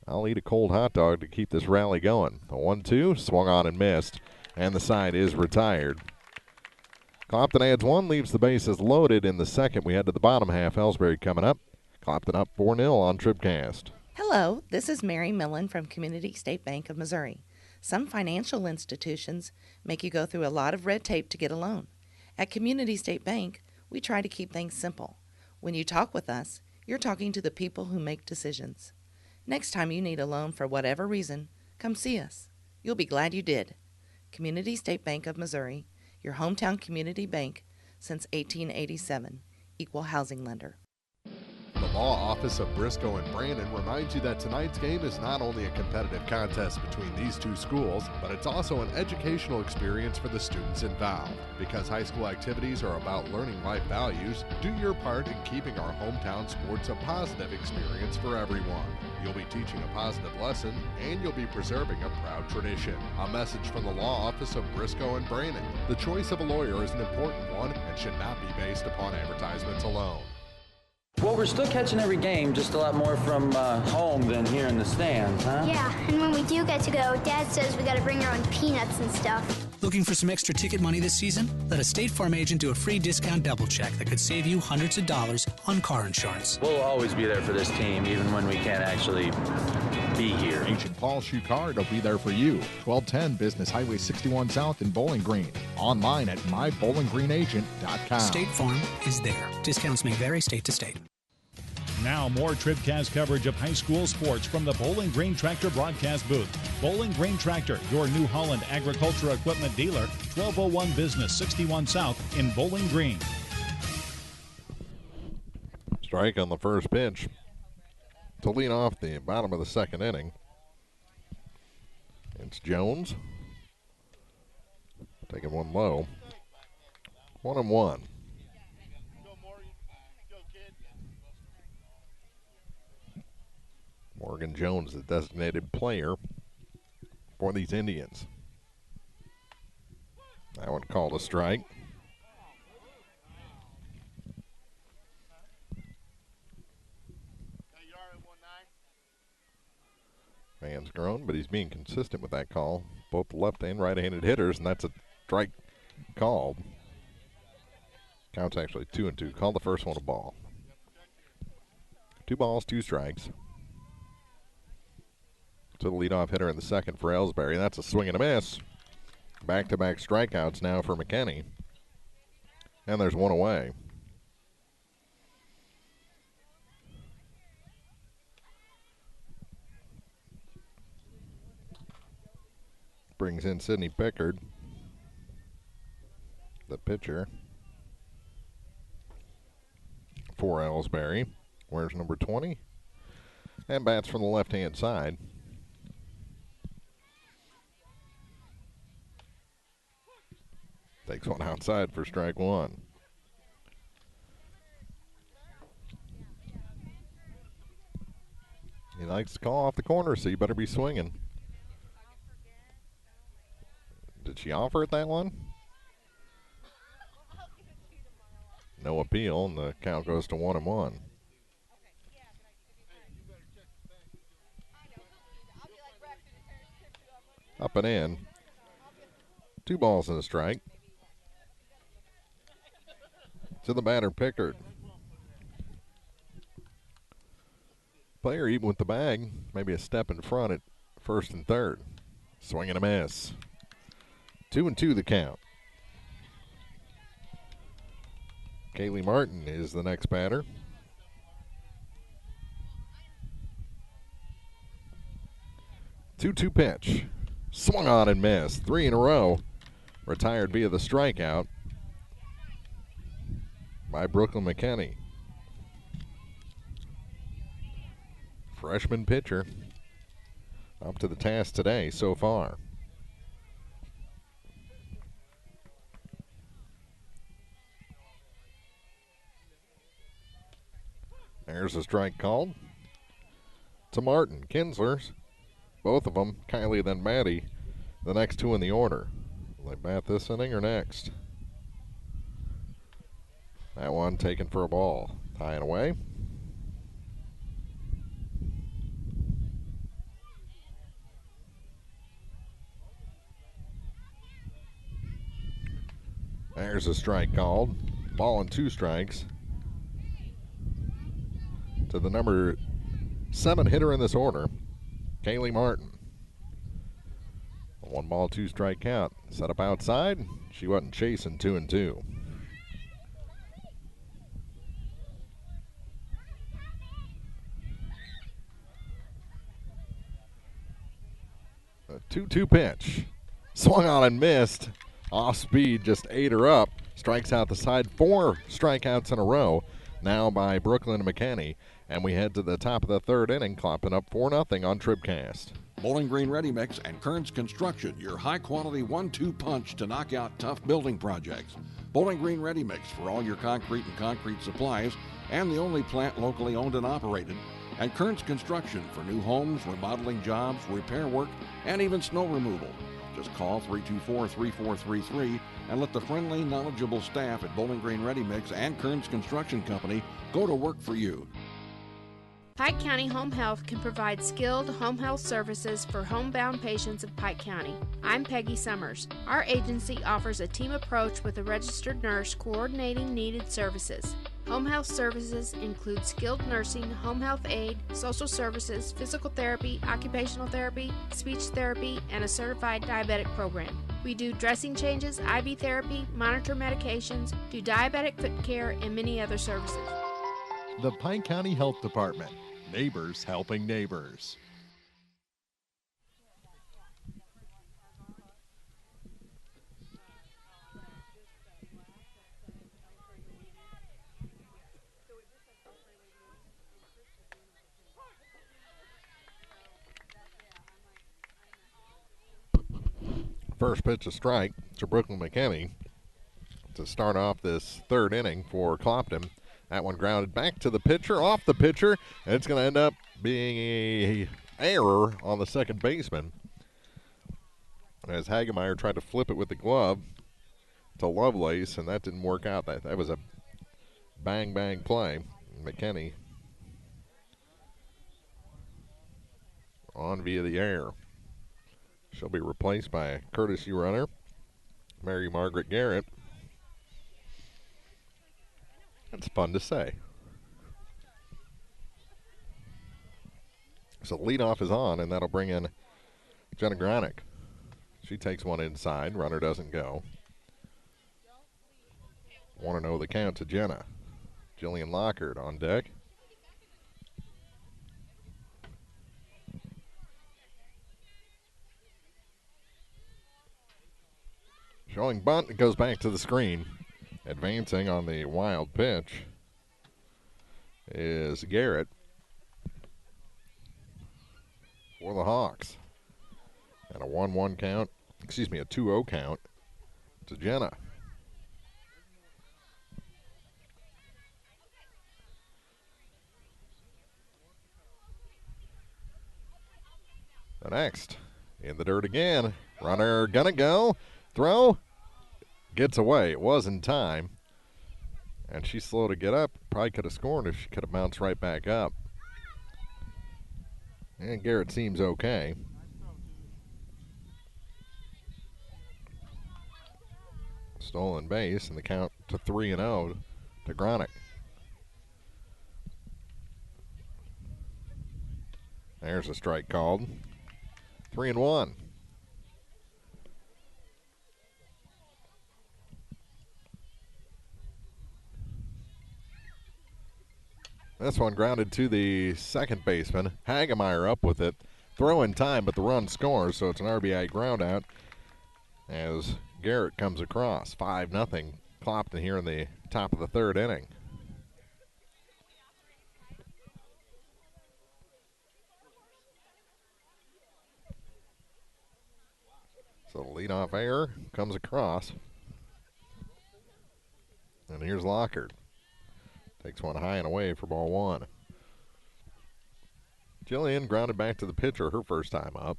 I'll eat a cold hot dog to keep this rally going. The 1-2 swung on and missed, and the side is retired. Clopton adds 1, leaves the bases loaded in the second. We head to the bottom half. Elsberry coming up. Clopton up 4-0 on TribCast. Hello, this is Mary Millen from Community State Bank of Missouri. Some financial institutions make you go through a lot of red tape to get a loan. At Community State Bank, we try to keep things simple. When you talk with us, you're talking to the people who make decisions. Next time you need a loan for whatever reason, come see us. You'll be glad you did. Community State Bank of Missouri, your hometown community bank since 1887, equal housing lender. The Law Office of Briscoe and Brandon reminds you that tonight's game is not only a competitive contest between these two schools, but it's also an educational experience for the students involved. Because high school activities are about learning life values, do your part in keeping our hometown sports a positive experience for everyone. You'll be teaching a positive lesson, and you'll be preserving a proud tradition. A message from the Law Office of Briscoe and Brandon. The choice of a lawyer is an important one and should not be based upon advertisements alone. Well, we're still catching every game, just a lot more from home than here in the stands, huh? Yeah, and when we do get to go, Dad says we gotta bring our own peanuts and stuff. Looking for some extra ticket money this season? Let a State Farm agent do a free discount double check that could save you hundreds of dollars on car insurance. We'll always be there for this team, even when we can't actually be here. Agent Paul Shucard will be there for you. 1210 Business Highway 61 South in Bowling Green. Online at mybowlinggreenagent.com. State Farm is there. Discounts may vary state to state. Now more TribCast coverage of high school sports from the Bowling Green Tractor broadcast booth. Bowling Green Tractor, your New Holland agriculture equipment dealer, 1201 Business 61 South in Bowling Green. Strike on the first pitch to lead off the bottom of the second inning. It's Jones taking one low. 1-1. Morgan Jones, the designated player for these Indians. That one called a strike. Fans grown, but he's being consistent with that call. Both left and right-handed hitters, and that's a strike called. Count's actually 2-2. Called the first one a ball. 2 balls, 2 strikes. To the leadoff hitter in the second for Elsberry. That's a swing and a miss. Back-to-back strikeouts now for McKinney. And there's one away. Brings in Sidney Pickard, the pitcher for Elsberry. Where's number 20? And bats from the left-hand side. Takes one outside for strike one. He likes to call off the corner, so you better be swinging. Did she offer it that one? No appeal, and the count goes to 1-1. Up and in. 2 balls and a strike. To the batter, Pickard. Player even with the bag, maybe a step in front at first and third. Swing and a miss. 2-2 the count. Kaylee Martin is the next batter. Two pitch. Swung on and missed. 3 in a row. Retired via the strikeout by Brooklyn McKinney. Freshman pitcher up to the task today so far. There's a strike called to Martin. Kinslers, both of them, Kylie then Maddie, the next 2 in the order. Will they bat this inning or next? That one taken for a ball. High and away. There's a strike called. Ball and 2 strikes to the number 7 hitter in this order, Kaylee Martin. 1 ball, 2 strike count. Set up outside. She wasn't chasing. 2-2. A 2-2 pitch. Swung on and missed. Off speed, just ate her up. Strikes out the side. 4 strikeouts in a row now by Brooklyn McKinney. And we head to the top of the 3rd inning, Clopton up 4-0 on TribCast. Bowling Green Ready Mix and Kearns Construction, your high-quality 1-2 punch to knock out tough building projects. Bowling Green Ready Mix for all your concrete and concrete supplies, and the only plant locally owned and operated. And Kearns Construction for new homes, remodeling jobs, repair work, and even snow removal. Just call 324-3433 and let the friendly, knowledgeable staff at Bowling Green Ready Mix and Kearns Construction Company go to work for you. Pike County Home Health can provide skilled home health services for homebound patients of Pike County. I'm Peggy Summers. Our agency offers a team approach with a registered nurse coordinating needed services. Home health services include skilled nursing, home health aid, social services, physical therapy, occupational therapy, speech therapy, and a certified diabetic program. We do dressing changes, IV therapy, monitor medications, do diabetic foot care, and many other services. The Pike County Health Department. Neighbors helping neighbors. First pitch, a strike to Brooklyn McKinney to start off this 3rd inning for Clopton. That one grounded back to the pitcher, off the pitcher, and it's going to end up being a error on the second baseman. As Hagemeyer tried to flip it with the glove to Lovelace, and that didn't work out. That was a bang play. McKinney on via the air. She'll be replaced by a courtesy runner, Mary Margaret Garrett. That's fun to say. So leadoff is on, and that'll bring in Jenna Granick. She takes one inside. Runner doesn't go. 1-0 the count to Jenna. Jillian Lockhart on deck. Showing bunt, it goes back to the screen. Advancing on the wild pitch is Garrett for the Hawks. And a 1-1 count, a 2-0 count to Jenna. The next, in the dirt again. Runner gonna go. Throw. Gets away. It was in time. And she's slow to get up. Probably could have scored if she could have bounced right back up. And Garrett seems okay. Stolen base, and the count to 3-0 to Gronick. There's a strike called. 3-1. This one grounded to the second baseman. Hagemeyer up with it. Throw in time, but the run scores, so it's an RBI ground out as Garrett comes across. 5-0 Clopton here in the top of the third inning. So the leadoff error comes across. And here's Lockhart. Takes one high and away for ball one. Jillian grounded back to the pitcher her first time up.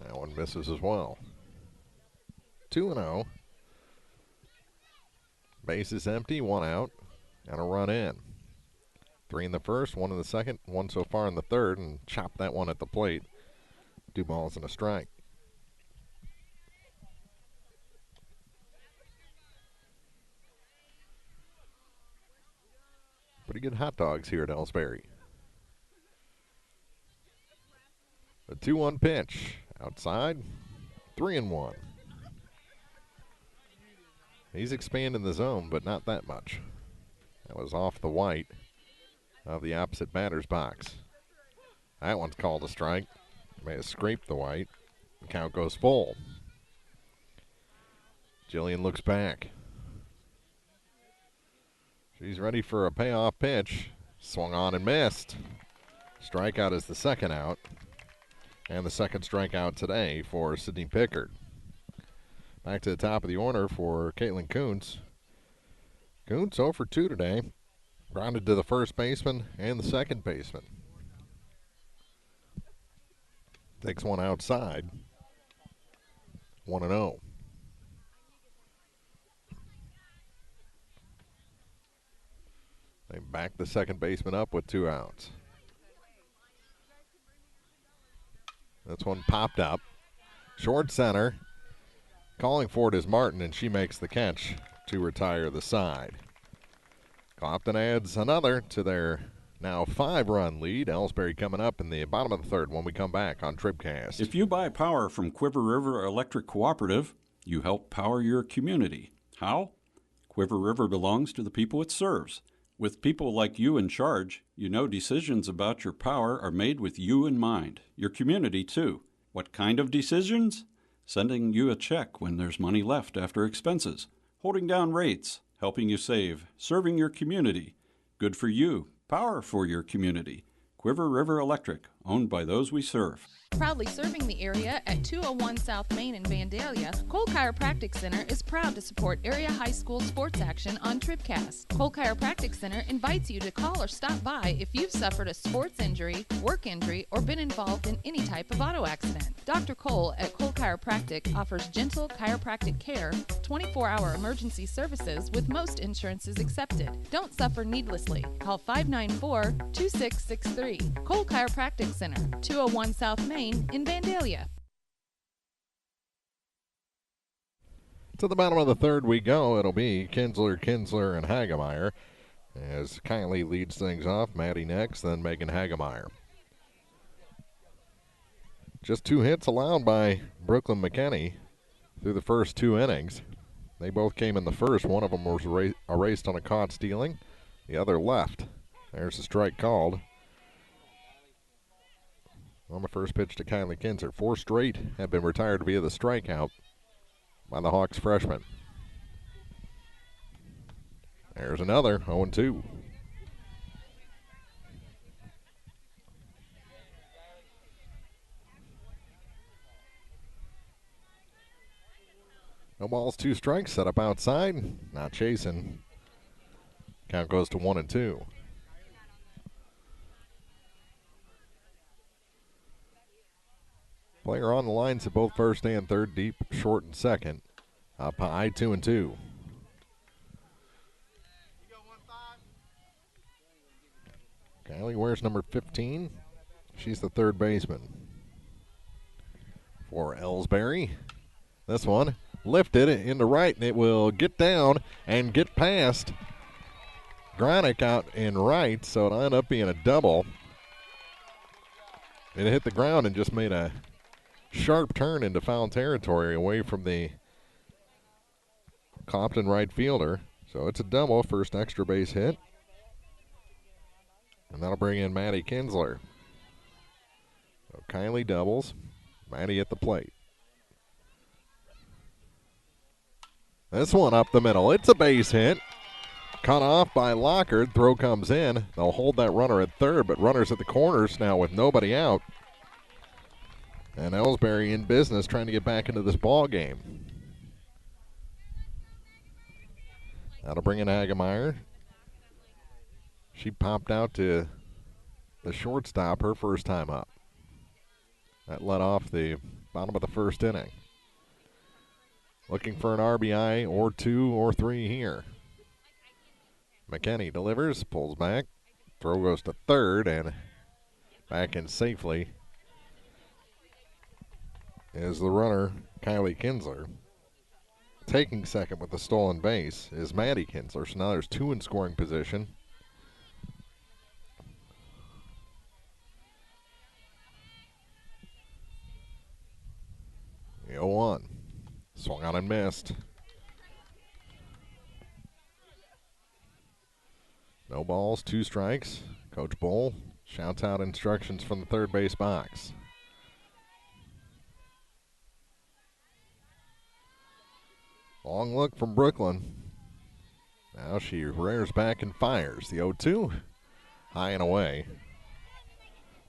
That one misses as well. 2-0. Base is empty, one out, and a run in. 3 in the first, 1 in the second, 1 so far in the third, and chop that one at the plate. 2 balls and a strike. Pretty good hot dogs here at Elsberry. The 2-1 pitch. Outside, 3-1. He's expanding the zone, but not that much. That was off the white of the opposite batter's box. That one's called a strike. May have scraped the white. The count goes full. Jillian looks back. She's ready for a payoff pitch. Swung on and missed. Strikeout is the second out. And the second strikeout today for Sydney Pickard. Back to the top of the order for Caitlin Kuntz. Kuntz 0 for 2 today. Grounded to the first baseman and the second baseman. Takes one outside. 1-0. They back the second baseman up with 2 outs. This one popped up. Short center. Calling for it is Martin, and she makes the catch to retire the side. Clopton adds another to their now 5-run lead. Elsberry coming up in the bottom of the third when we come back on TribCast. If you buy power from Quiver River Electric Cooperative, you help power your community. How? Quiver River belongs to the people it serves. With people like you in charge, you know decisions about your power are made with you in mind, your community too. What kind of decisions? Sending you a check when there's money left after expenses, holding down rates, helping you save, serving your community. Good for you, power for your community. Quiver River Electric, owned by those we serve. Proudly serving the area at 201 South Main in Vandalia, Cole Chiropractic Center is proud to support area high school sports action on TribCast. Cole Chiropractic Center invites you to call or stop by if you've suffered a sports injury, work injury, or been involved in any type of auto accident. Dr. Cole at Cole Chiropractic offers gentle chiropractic care, 24-hour emergency services with most insurances accepted. Don't suffer needlessly. Call 594-2663. Cole Chiropractic Center, 201 South Main in Vandalia. To the bottom of the third we go. It'll be Kinsler, and Hagemeyer. As Kylie leads things off, Maddie next, then Megan Hagemeyer. Just 2 hits allowed by Brooklyn McKinney through the first 2 innings. They both came in the first. One of them was erased on a caught stealing. The other left. There's a strike called on the first pitch to Kylie Kinzer. 4 straight have been retired via the strikeout by the Hawks freshman. There's another 0-2. No balls, 2 strikes, set up outside. Not chasing. Count goes to 1-2. Player on the lines at both first and third, deep, short, and second. Up high, 2-2. Kylie wears number 15. She's the third baseman for Elsberry. This one lifted into right, and it will get down and get past Gronick out in right, so it'll end up being a double. It hit the ground and just made a sharp turn into foul territory away from the Clopton right fielder. So it's a double, first extra base hit. And that'll bring in Maddie Kinsler. So Kylie doubles, Maddie at the plate. This one up the middle. It's a base hit. Cut off by Lockard. Throw comes in. They'll hold that runner at third, but runners at the corners now with nobody out. And Elsberry in business trying to get back into this ball game. That'll bring in Hagemeyer. She popped out to the shortstop her first time up. That led off the bottom of the first inning. Looking for an RBI or 2 or 3 here. McKinney delivers, pulls back. Throw goes to third, and back in safely is the runner, Kylie Kinsler. Taking second with the stolen base is Maddie Kinsler. So now there's 2 in scoring position. The 0-1. Swung on and missed. No balls, 2 strikes. Coach Bull shouts out instructions from the third base box. Long look from Brooklyn. Now she rears back and fires. The 0-2, high and away.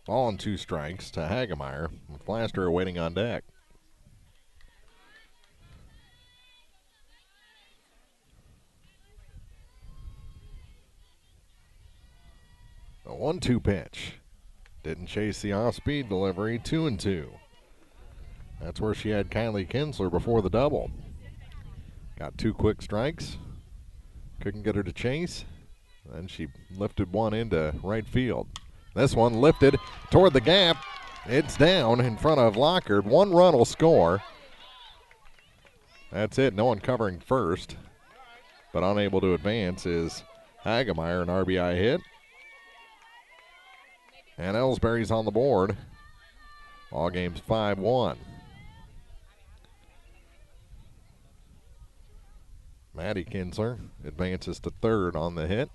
Ball and 2 strikes to Hagemeyer, with Blaster waiting on deck. The 1-2 pitch. Didn't chase the off-speed delivery, 2-2. That's where she had Kylie Kinsler before the double. Got 2 quick strikes. Couldn't get her to chase. Then she lifted one into right field. This one lifted toward the gap. It's down in front of Lockard. 1 run will score. That's it. No one covering first. But unable to advance is Hagemeyer, an RBI hit. And Elsberry's on the board. All game's 5-1. Maddie Kinsler advances to third on the hit.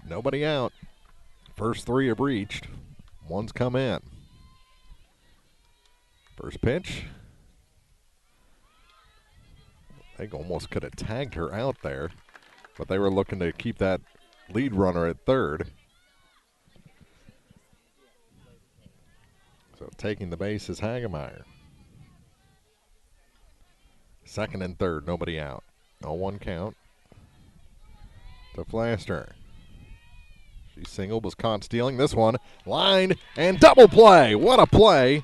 Nobody out. First 3 have reached. 1's come in. First pitch. I think almost could have tagged her out there, but they were looking to keep that lead runner at third. So taking the base is Hagemeyer. Second and third, nobody out. 0-1 count to Flaster. She singled, was caught stealing. This one, line and double play. What a play.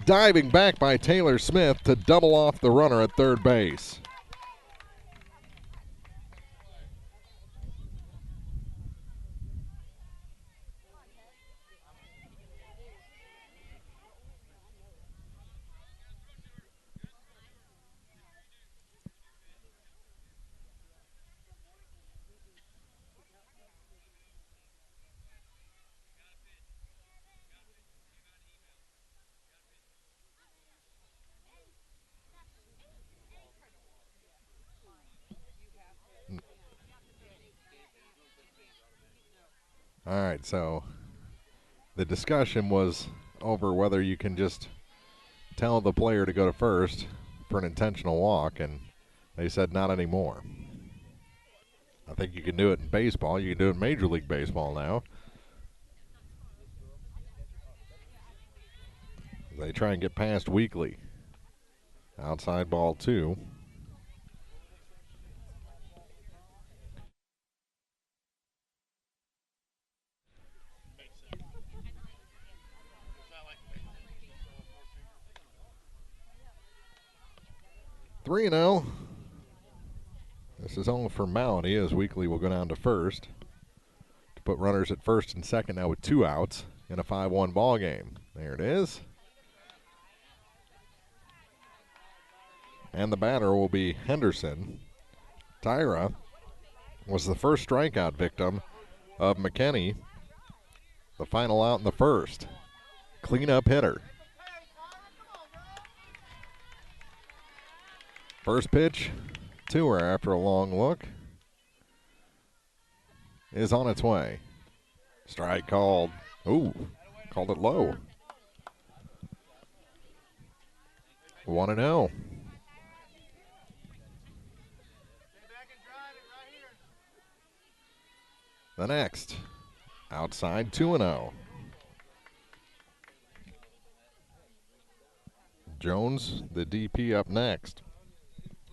Diving back by Taylor Smith to double off the runner at third base. All right, so the discussion was over whether you can just tell the player to go to first for an intentional walk, and they said not anymore. I think you can do it in baseball. You can do it in Major League Baseball now. They try and get past Weekly. Outside ball 2. Three and 0. This is all formality as Weekly will go down to first to put runners at first and second now with 2 outs in a 5-1 ball game. There it is. And the batter will be Henderson. Tyra was the first strikeout victim of McKinney. The final out in the first. Cleanup hitter. First pitch to her after a long look is on its way. Strike called. Ooh, called it low. 1-0. The next, outside 2-0. Jones, the DP up next,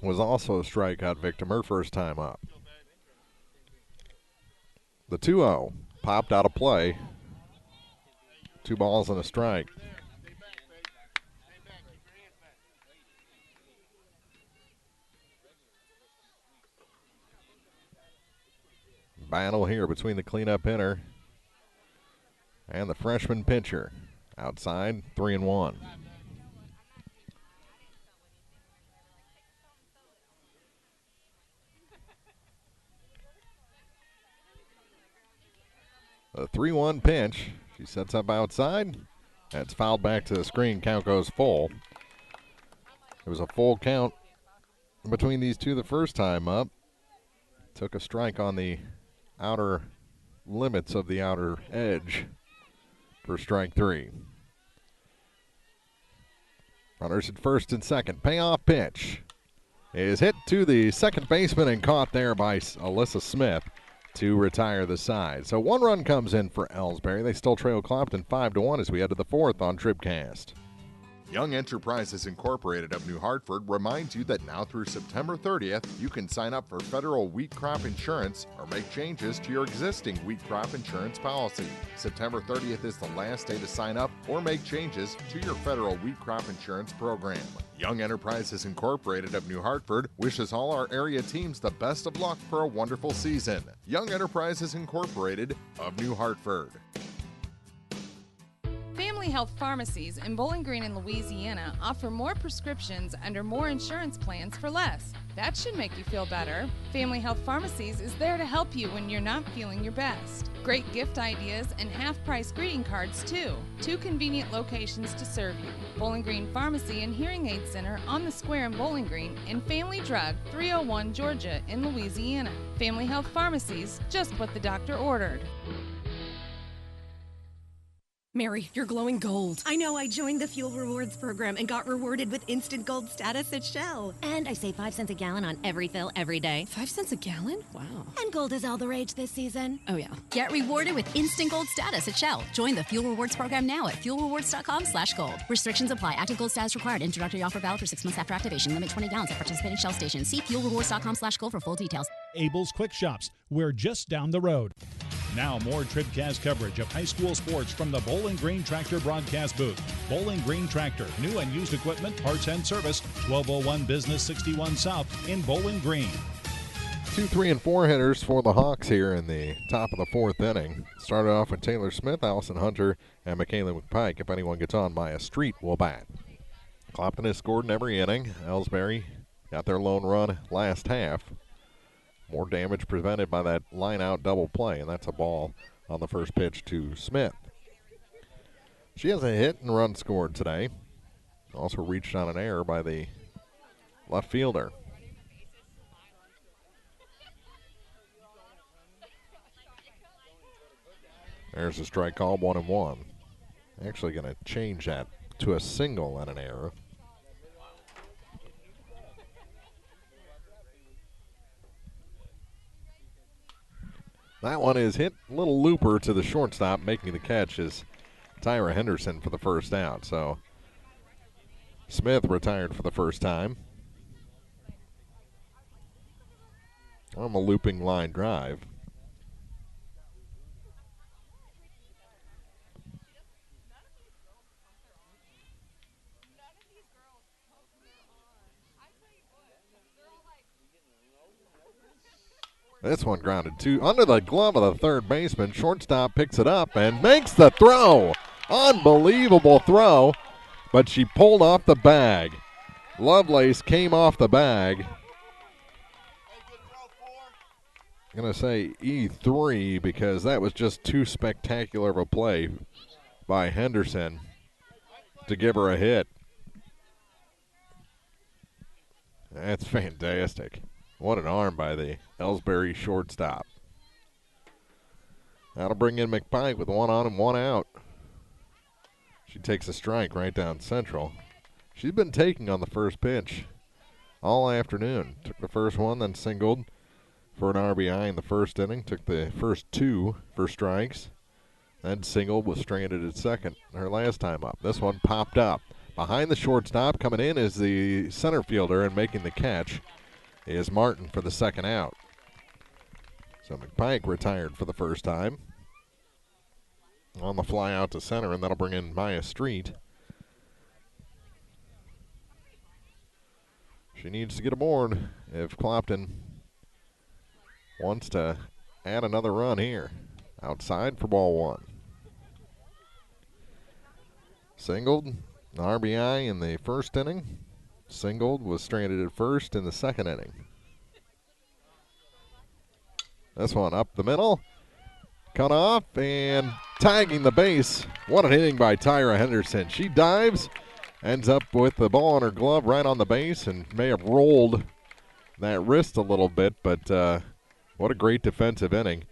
was also a strikeout victim her first time up. The 2-0 popped out of play. 2 balls and a strike. Battle here between the cleanup hitter and the freshman pitcher. Outside, 3-1. The 3-1 pitch. She sets up outside. That's fouled back to the screen. Count goes full. It was a full count between these two the first time up. Took a strike on the outer limits of the outer edge for strike 3. Runners at first and second. Payoff pitch is hit to the second baseman and caught there by Alyssa Smith to retire the side. So 1 run comes in for Elsberry. They still trail Clopton 5-1 as we head to the 4th on TribCast. Young Enterprises Incorporated of New Hartford reminds you that now through September 30th, you can sign up for federal wheat crop insurance or make changes to your existing wheat crop insurance policy. September 30th is the last day to sign up or make changes to your federal wheat crop insurance program. Young Enterprises Incorporated of New Hartford wishes all our area teams the best of luck for a wonderful season. Young Enterprises Incorporated of New Hartford. Family Health Pharmacies in Bowling Green and Louisiana offer more prescriptions under more insurance plans for less. That should make you feel better. Family Health Pharmacies is there to help you when you're not feeling your best. Great gift ideas and half-price greeting cards, too. 2 convenient locations to serve you. Bowling Green Pharmacy and Hearing Aid Center on the Square in Bowling Green, and Family Drug, 301 Georgia in Louisiana. Family Health Pharmacies, just what the doctor ordered. Mary, you're glowing gold. I know. I joined the Fuel Rewards program and got rewarded with instant gold status at Shell. And I save 5 cents a gallon on every fill every day. 5 cents a gallon? Wow. And gold is all the rage this season. Oh, yeah. Get rewarded with instant gold status at Shell. Join the Fuel Rewards program now at fuelrewards.com/gold. Restrictions apply. Active gold status required. Introductory offer valid for 6 months after activation. Limit 20 gallons at participating Shell stations. See fuelrewards.com/gold for full details. Abel's Quick Shops. We're just down the road. Now more TribCast coverage of high school sports from the Bowling Green Tractor broadcast booth. Bowling Green Tractor, new and used equipment, parts and service, 1201 Business 61 South in Bowling Green. 2, 3, and 4 hitters for the Hawks here in the top of the 4th inning. Started off with Taylor Smith, Allison Hunter, and Michaela McPike. If anyone gets on by a street, will bat. Clopton has scored in every inning. Elsberry got their lone run last half. More damage prevented by that line-out double play, and that's a ball on the first pitch to Smith. She has a hit and run scored today. Also reached on an error by the left fielder. There's a strike call, 1-1. Actually going to change that to a single and an error. That one is hit, little looper to the shortstop. Making the catch is Tyra Henderson for the first out. So Smith retired for the first time on the looping line drive. This one grounded to under the glove of the third baseman. Shortstop picks it up and makes the throw. Unbelievable throw, but she pulled off the bag. Lovelace came off the bag. I'm going to say E3 because that was just too spectacular of a play by Henderson to give her a hit. That's fantastic. What an arm by the Elsberry shortstop. That'll bring in McPike with 1 on and 1 out. She takes a strike right down central. She's been taking on the first pitch all afternoon. Took the first one, then singled for an RBI in the first inning. Took the first 2 for strikes. Then singled, was stranded at second her last time up. This one popped up. Behind the shortstop, coming in is the center fielder and making the catch is Martin for the second out. So McPike retired for the first time on the fly out to center, and that'll bring in Maya Street. She needs to get aboard if Clopton wants to add another run here. Outside for ball 1. Singled, RBI in the first inning. Singled, was stranded at first in the second inning. This one up the middle. Cut off and tagging the base. What an inning by Tyra Henderson. She dives, ends up with the ball on her glove right on the base and may have rolled that wrist a little bit, but what a great defensive inning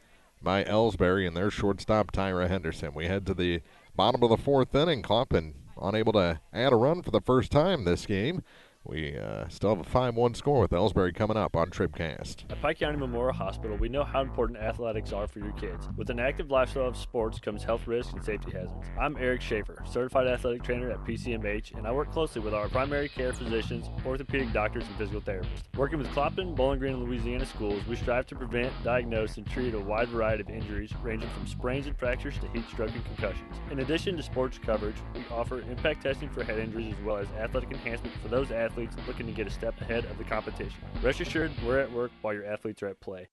by Elsberry and their shortstop Tyra Henderson. We head to the bottom of the 4th inning. Clopton unable to add a run for the first time this game. We still have a 5-1 score with Elsberry coming up on TribCast. At Pike County Memorial Hospital, we know how important athletics are for your kids. With an active lifestyle of sports comes health risks and safety hazards. I'm Eric Schaefer, certified athletic trainer at PCMH, and I work closely with our primary care physicians, orthopedic doctors, and physical therapists. Working with Clopton, Bowling Green, and Louisiana schools, we strive to prevent, diagnose, and treat a wide variety of injuries, ranging from sprains and fractures to heat stroke and concussions. In addition to sports coverage, we offer impact testing for head injuries as well as athletic enhancement for those athletes looking to get a step ahead of the competition. Rest assured, we're at work while your athletes are at play.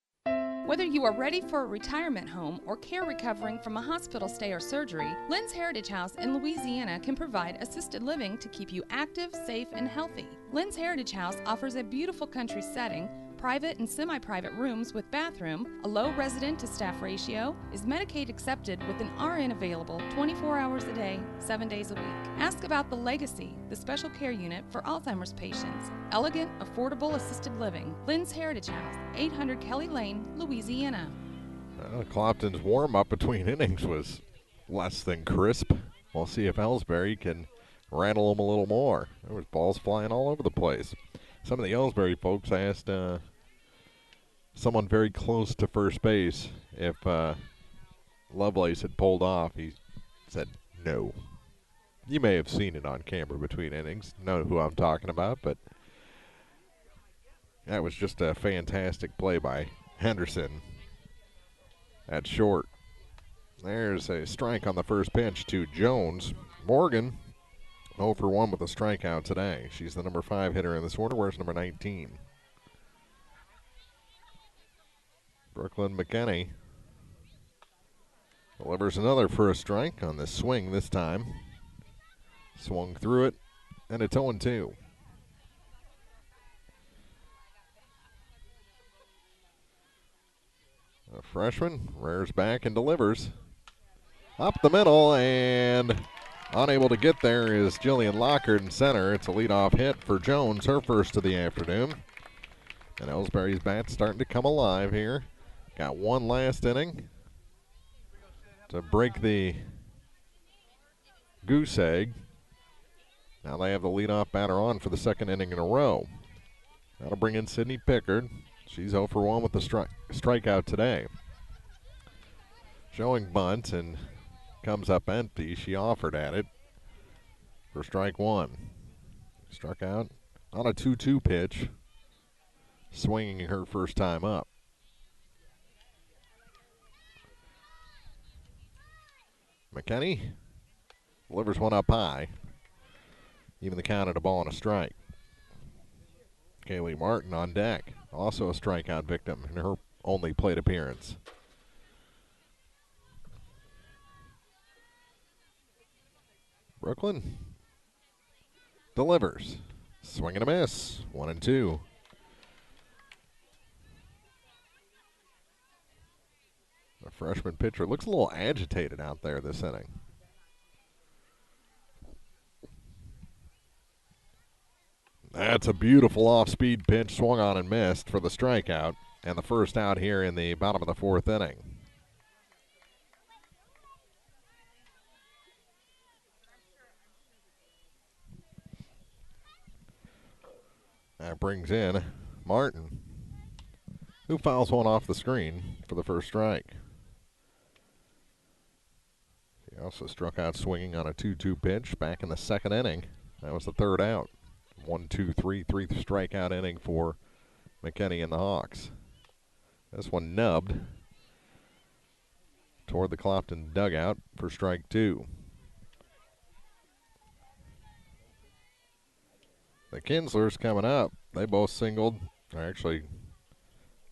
Whether you are ready for a retirement home or care recovering from a hospital stay or surgery, Lynn's Heritage House in Louisiana can provide assisted living to keep you active, safe, and healthy. Lynn's Heritage House offers a beautiful country setting, private and semi-private rooms with bathroom, a low resident to staff ratio, is Medicaid accepted with an RN available 24 hours a day, 7 days a week. Ask about the Legacy, the special care unit for Alzheimer's patients. Elegant, affordable assisted living. Lynn's Heritage House, 800 Kelly Lane, Louisiana. Clopton's warm-up between innings was less than crisp. We'll see if Elsberry can rattle them a little more. There was balls flying all over the place. Some of the Elsberry folks asked someone very close to first base if Lovelace had pulled off. He said no. You may have seen it on camera between innings. Know who I'm talking about, but that was just a fantastic play by Henderson at short. There's a strike on the first pitch to Jones. Morgan 0 for 1 with a strikeout today. She's the number 5 hitter in this order. Where's number 19? Brooklyn McKinney delivers another for a strike on the swing this time. Swung through it, and it's 0-2. A freshman rears back and delivers. Up the middle, and unable to get there is Jillian Lockhart in center. It's a leadoff hit for Jones, her first of the afternoon. And Elsberry's bat's starting to come alive here. Got one last inning to break the goose egg. Now they have the leadoff batter on for the second inning in a row. That'll bring in Sydney Pickard. She's 0 for 1 with the strikeout today. Showing bunt and comes up empty. She offered at it for strike one. Struck out on a 2-2 pitch, swinging her first time up. McKinney delivers one up high. Even the count at a ball and a strike. Kaylee Martin on deck, also a strikeout victim in her only plate appearance. Brooklyn delivers. Swing and a miss. 1-2. The freshman pitcher looks a little agitated out there this inning. That's a beautiful off-speed pitch, swung on and missed for the strikeout, and the first out here in the bottom of the fourth inning. That brings in Martin, who fouls one off the screen for the first strike. He also struck out swinging on a 2-2 pitch back in the second inning. That was the third out. 1-2-3, three strikeout inning for McKinney and the Hawks. This one nubbed toward the Clopton dugout for strike two. The Kinslers coming up. They both singled, or actually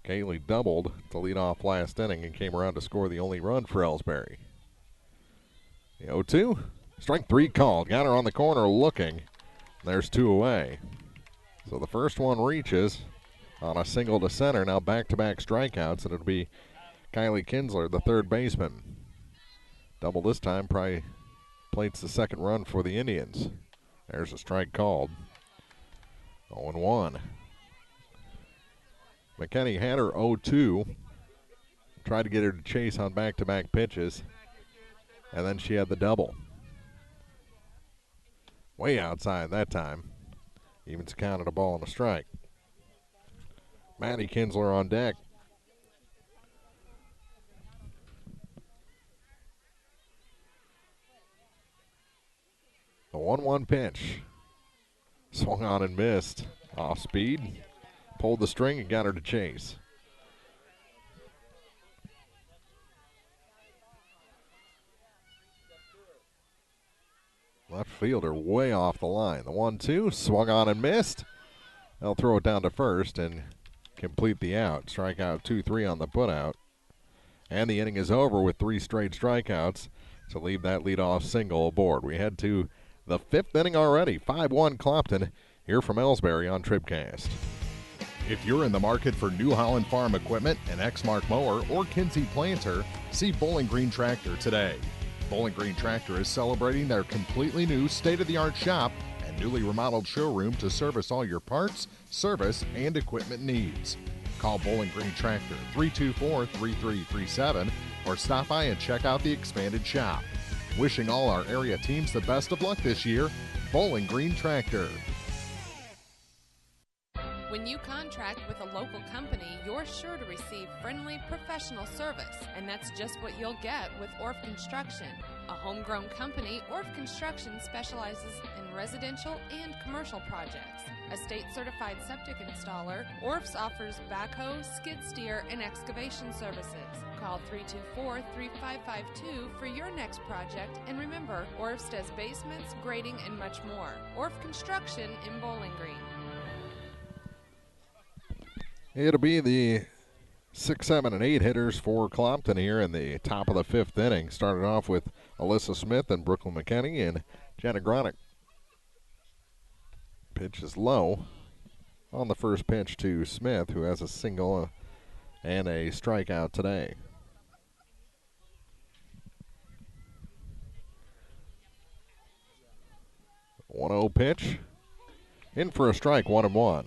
Kaylee doubled to lead off last inning and came around to score the only run for Elsberry. The 0-2, strike three called. Got her on the corner looking. There's two away. So the first one reaches on a single to center. Now back-to-back strikeouts, and it'll be Kylie Kinsler, the third baseman. Double this time, probably plates the second run for the Indians. There's a strike called. 0-1. McKinney had her 0-2. Tried to get her to chase on back-to-back pitches, and then she had the double. Way outside that time. Evens count at a ball and a strike. Maddie Kinsler on deck. The 1-1 pitch. Swung on and missed. Off speed. Pulled the string and got her to chase. Left fielder way off the line. The 1-2 swung on and missed. They'll throw it down to first and complete the out. Strikeout 2-3 on the putout. And the inning is over with three straight strikeouts to leave that leadoff single aboard. We head to the fifth inning already. 5-1 Clopton here from Elsberry on TribCast. If you're in the market for New Holland Farm equipment, an Exmark mower, or Kinsey planter, see Bowling Green Tractor today. Bowling Green Tractor is celebrating their completely new state-of-the-art shop and newly remodeled showroom to service all your parts, service, and equipment needs. Call Bowling Green Tractor 324-3337 or stop by and check out the expanded shop. Wishing all our area teams the best of luck this year, Bowling Green Tractor. When you contract with a local company, you're sure to receive friendly, professional service, and that's just what you'll get with Orff Construction. A homegrown company, Orff Construction specializes in residential and commercial projects. A state-certified septic installer, Orff's offers backhoe, skid steer, and excavation services. Call 324-3552 for your next project, and remember, Orff's does basements, grading, and much more. Orff Construction in Bowling Green. It'll be the 6, 7, and 8 hitters for Clopton here in the top of the fifth inning. Started off with Alyssa Smith and Brooklyn McKinney and Jenna Gronick. Pitch is low on the first pitch to Smith, who has a single and a strikeout today. The 1-0 pitch. In for a strike, 1-1.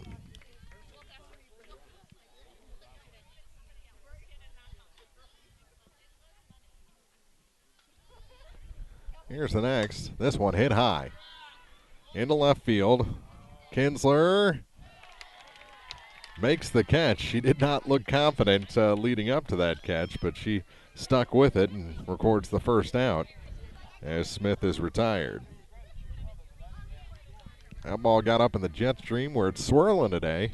Here's the next. This one hit high. Into left field. Kinsler makes the catch. She did not look confident leading up to that catch, but she stuck with it and records the first out as Smith is retired. That ball got up in the jet stream where it's swirling today.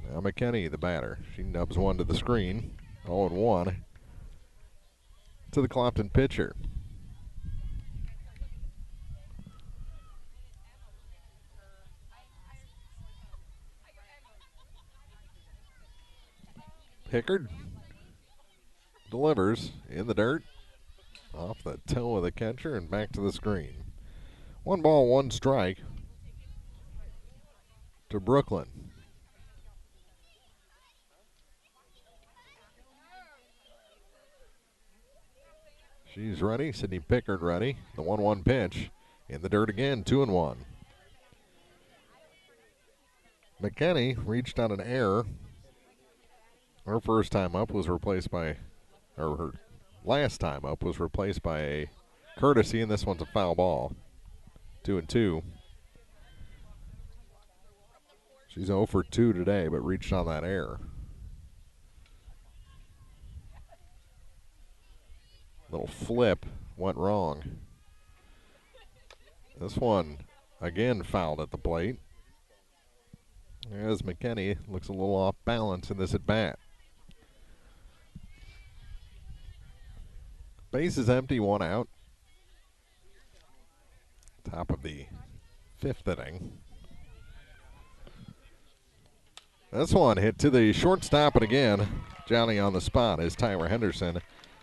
Now McKinney, the batter. She nubs one to the screen. 0-1 to the Clopton pitcher. Pickard delivers in the dirt off the toe of the catcher and back to the screen. 1 ball, 1 strike to Brooklyn. She's ready. Sydney Pickard ready. The 1-1 pitch in the dirt again. 2-1. McKinney reached on an error. Her first time up was replaced by, or her last time up was replaced by a courtesy, and this one's a foul ball. 2-2. She's 0 for 2 today, but reached on that error. Little flip went wrong. This one again fouled at the plate, as McKinney looks a little off balance in this at bat. Base is empty, 1 out. Top of the 5th inning. This one hit to the shortstop, and again, Johnny on the spot is Tyra Henderson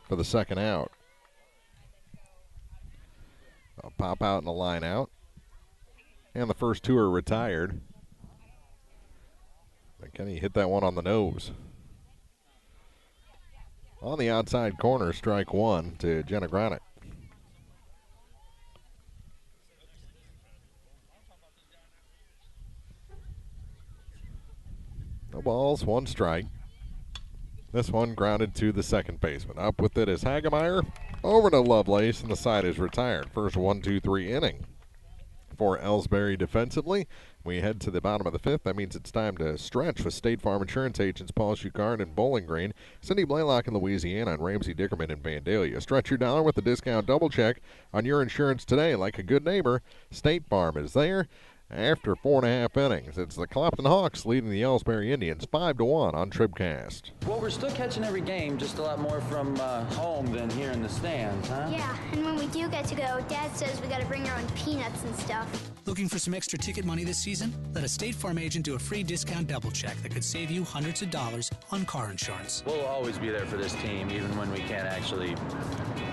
for the second out. A pop out and a line out. And the first 2 are retired. McKinney hit that one on the nose. On the outside corner, strike 1 to Jenna Gronick. No balls, 1 strike. This one grounded to the second baseman. Up with it is Hagemeyer. Over to Lovelace, and the side is retired. First 1-2-3 inning for Elsberry defensively. We head to the bottom of the 5th. That means it's time to stretch with State Farm Insurance agents Paul Shuchard in Bowling Green, Cindy Blaylock in Louisiana, and Ramsey Dickerman in Vandalia. Stretch your dollar with the discount double check on your insurance today. Like a good neighbor, State Farm is there. After 4.5 innings, it's the Clopton Hawks leading the Elsberry Indians 5-1 on TribCast. Well, we're still catching every game, just a lot more from home than here in the stands, huh? Yeah, and when we do get to go, Dad says we gotta bring our own peanuts and stuff. Looking for some extra ticket money this season? Let a State Farm agent do a free discount double check that could save you hundreds of dollars on car insurance. We'll always be there for this team, even when we can't actually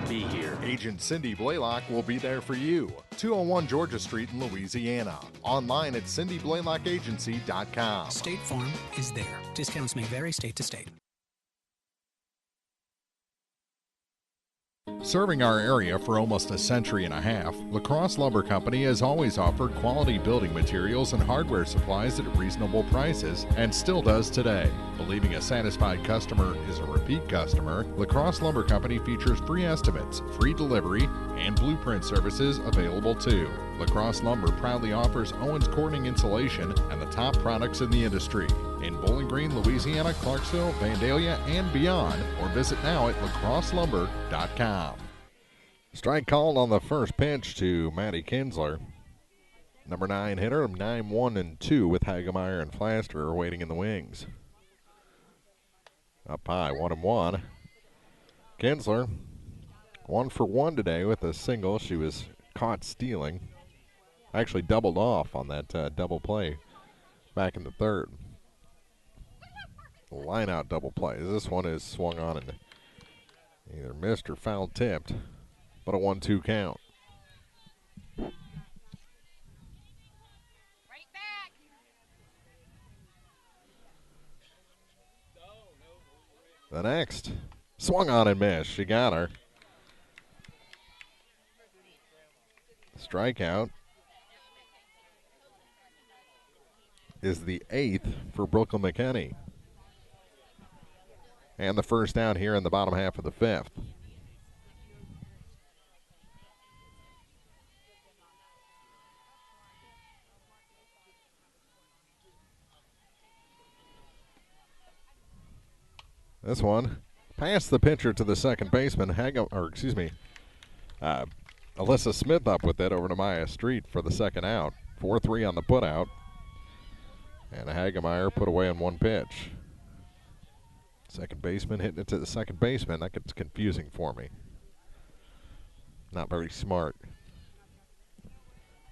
be here. Agent Cindy Blaylock will be there for you. 201 Georgia Street in Louisiana. Online at cindyblaylockagency.com. State Farm is there. Discounts may vary state to state. Serving our area for almost a century and a half, La Crosse Lumber Company has always offered quality building materials and hardware supplies at reasonable prices and still does today. Believing a satisfied customer is a repeat customer, La Crosse Lumber Company features free estimates, free delivery, and blueprint services available too. La Crosse Lumber proudly offers Owens Corning insulation and the top products in the industry. In Bowling Green, Louisiana, Clarksville, Vandalia, and beyond, or visit now at lacrosselumber.com. Strike called on the first pitch to Maddie Kinsler. Number 9 hitter, 9-1-2 with Hagemeyer and Flaster waiting in the wings. Up high, 1-1. Kinsler, 1 for 1 today with a single. She was caught stealing. Actually doubled off on that double play back in the 3rd. Line out double play. This one is swung on and either missed or foul tipped, but a 1-2 count. The next, swung on and missed. She got her. Strikeout is the 8th for Brooklyn McKinney. And the first down here in the bottom half of the fifth. This one past the pitcher to the second baseman. Alyssa Smith up with it over to Maya Street for the second out. 4-3 on the putout. And Hagemeyer put away on one pitch. Second baseman hitting it to the second baseman. That gets confusing for me. Not very smart.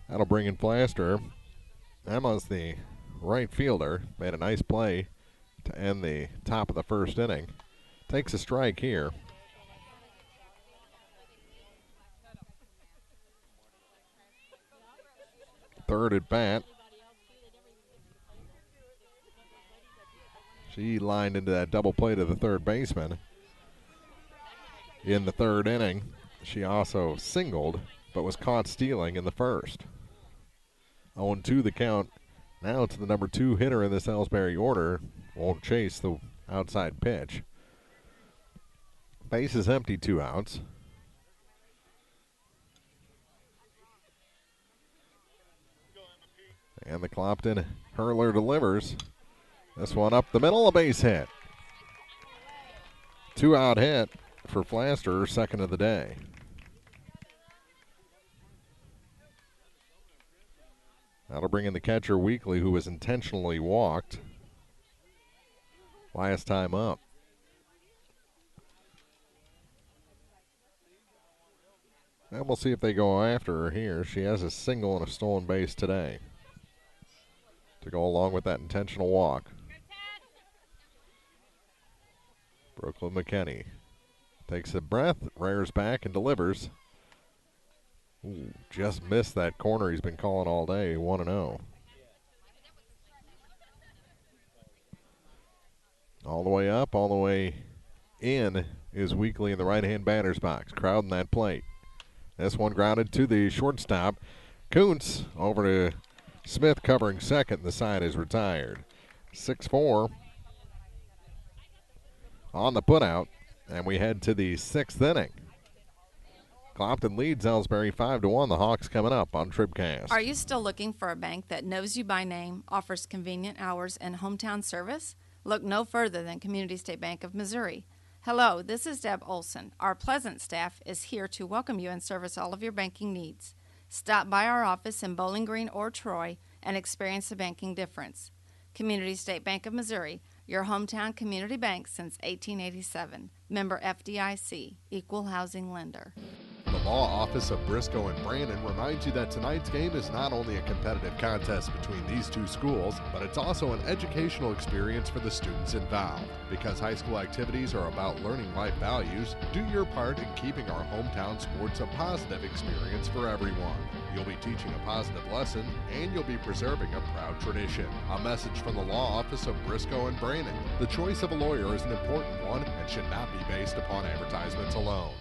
That'll bring in Plaster. Emma's the right fielder. Made a nice play to end the top of the first inning. Takes a strike here. Third at bat. She lined into that double play to the third baseman. In the third inning, she also singled, but was caught stealing in the first. 0-2 the count. Now to the number 2 hitter in this Elsberry order. Won't chase the outside pitch. Base is empty, 2 outs. And the Clopton hurler delivers. This one up the middle, a base hit. 2-out hit for Flaster, second of the day. That'll bring in the catcher Weekly, who was intentionally walked last time up. And we'll see if they go after her here. She has a single and a stolen base today to go along with that intentional walk. Brooklyn McKinney takes a breath, rears back, and delivers. Ooh, just missed that corner he's been calling all day, 1-0. All the way up, all the way in is Weekly in the right-hand batter's box, crowding that plate. This one grounded to the shortstop. Kuntz over to Smith covering second. The side is retired. 6-4 on the putout, and we head to the 6th inning. Clopton leads Elsberry 5-1. The Hawks coming up on TribCast. Are you still looking for a bank that knows you by name, offers convenient hours, and hometown service? Look no further than Community State Bank of Missouri. Hello, this is Deb Olson. Our pleasant staff is here to welcome you and service all of your banking needs. Stop by our office in Bowling Green or Troy and experience the banking difference. Community State Bank of Missouri, your hometown community bank since 1887. Member FDIC, equal housing lender. The Law Office of Briscoe and Brandon reminds you that tonight's game is not only a competitive contest between these two schools, but it's also an educational experience for the students involved. Because high school activities are about learning life values, do your part in keeping our hometown sports a positive experience for everyone. You'll be teaching a positive lesson, and you'll be preserving a proud tradition. A message from the Law Office of Briscoe and Brandon. The choice of a lawyer is an important one and should not be based upon advertisements alone.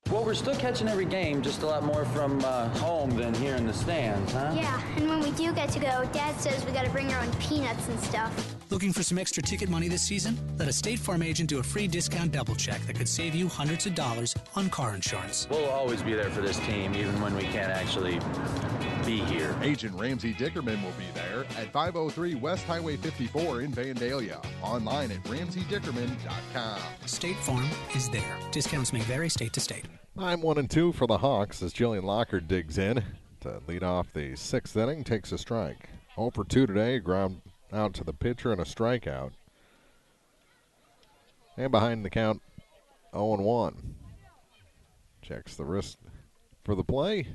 Well, we're still catching every game, just a lot more from home than here in the stands, huh? Yeah, and when we do get to go, Dad says we gotta bring our own peanuts and stuff. Looking for some extra ticket money this season? Let a State Farm agent do a free discount double check that could save you hundreds of dollars on car insurance. We'll always be there for this team, even when we can't actually be here. Agent Ramsey Dickerman will be there at 503 West Highway 54 in Vandalia. Online at RamseyDickerman.com. State Farm is there. Discounts may vary state to state. 9-1-2 for the Hawks as Jillian Locker digs in to lead off the 6th inning, takes a strike. 0 for 2 today, ground out to the pitcher and a strikeout. And behind the count, 0-1. Checks the wrist for the play.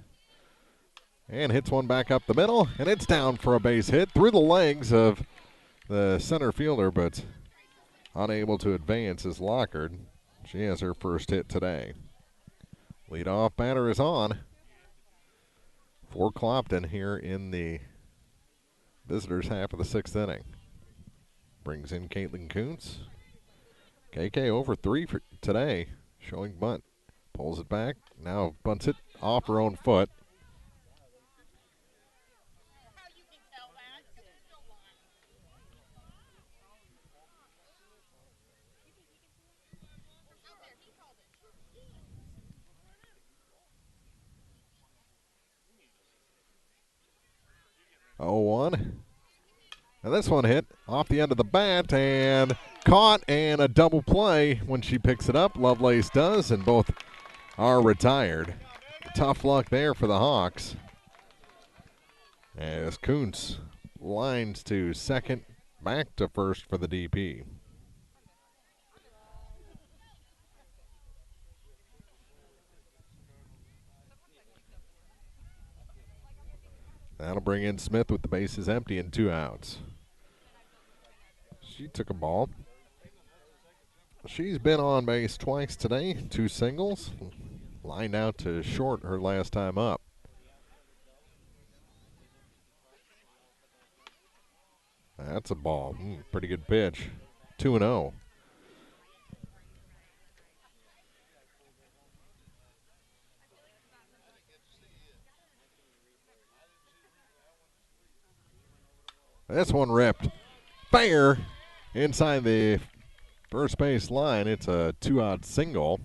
And hits one back up the middle, and it's down for a base hit through the legs of the center fielder, but unable to advance is Lockard. She has her first hit today. Leadoff batter is on for Clopton here in the visitors' half of the 6th inning. Brings in Caitlin Kuntz. KK over 3 for today, showing bunt. Pulls it back, now bunts it off her own foot. one. And this one hit off the end of the bat and caught, and a double play when she picks it up. Lovelace does, and both are retired. Tough luck there for the Hawks. As Kuntz lines to second, back to first for the DP. That'll bring in Smith with the bases empty and 2 outs. She took a ball. She's been on base twice today, 2 singles. Lined out to short her last time up. That's a ball. Pretty good pitch. 2-0. This one ripped fair inside the first base line. It's a 2-out single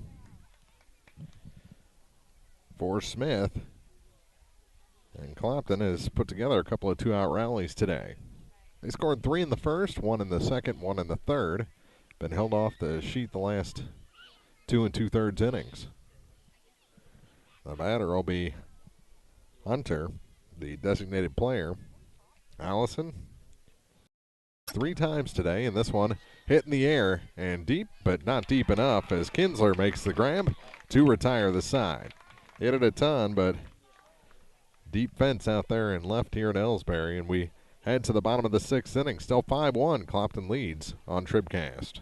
for Smith. And Clopton has put together a couple of 2-out rallies today. They scored 3 in the first, 1 in the second, 1 in the third. Been held off the sheet the last 2 2/3 innings. The batter will be Hunter, the designated player. Allison, 3 times today, and this one hit in the air and deep, but not deep enough as Kinsler makes the grab to retire the side. Hit it a ton, but deep fence out there and left here in Elsberry, and we head to the bottom of the 6th inning. Still 5-1, Clopton leads on TribCast.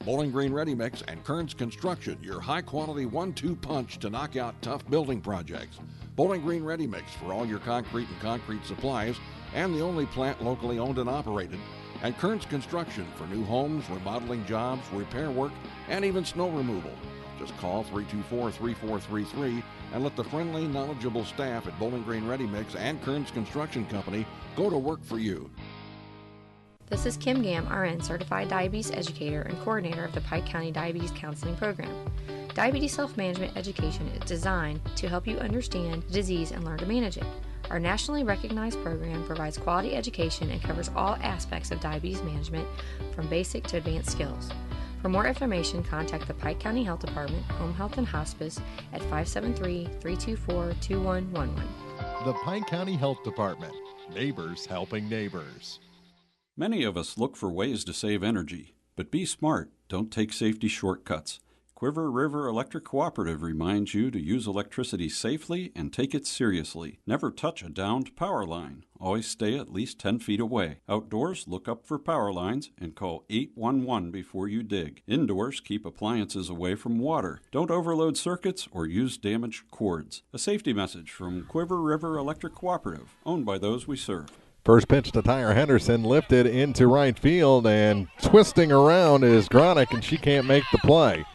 Bowling Green Ready Mix and Kearns Construction, your high-quality 1-2 punch to knock out tough building projects. Bowling Green Ready Mix for all your concrete and concrete supplies, and the only plant locally owned and operated. And Kearns Construction for new homes, remodeling jobs, repair work, and even snow removal. Just call 324-3433 and let the friendly, knowledgeable staff at Bowling Green Ready Mix and Kearns Construction Company go to work for you. This is Kim Gam, RN, Certified Diabetes Educator and Coordinator of the Pike County Diabetes Counseling Program. Diabetes self-management education is designed to help you understand the disease and learn to manage it. Our nationally recognized program provides quality education and covers all aspects of diabetes management, from basic to advanced skills. For more information, contact the Pike County Health Department, Home Health and Hospice at 573-324-2111. The Pike County Health Department. Neighbors helping neighbors. Many of us look for ways to save energy, but be smart. Don't take safety shortcuts. Quiver River Electric Cooperative reminds you to use electricity safely and take it seriously. Never touch a downed power line. Always stay at least 10 feet away. Outdoors, look up for power lines and call 811 before you dig. Indoors, keep appliances away from water. Don't overload circuits or use damaged cords. A safety message from Quiver River Electric Cooperative, owned by those we serve. First pitch to Tyra Henderson, lifted into right field, and twisting around is Gronick, and she can't make the play.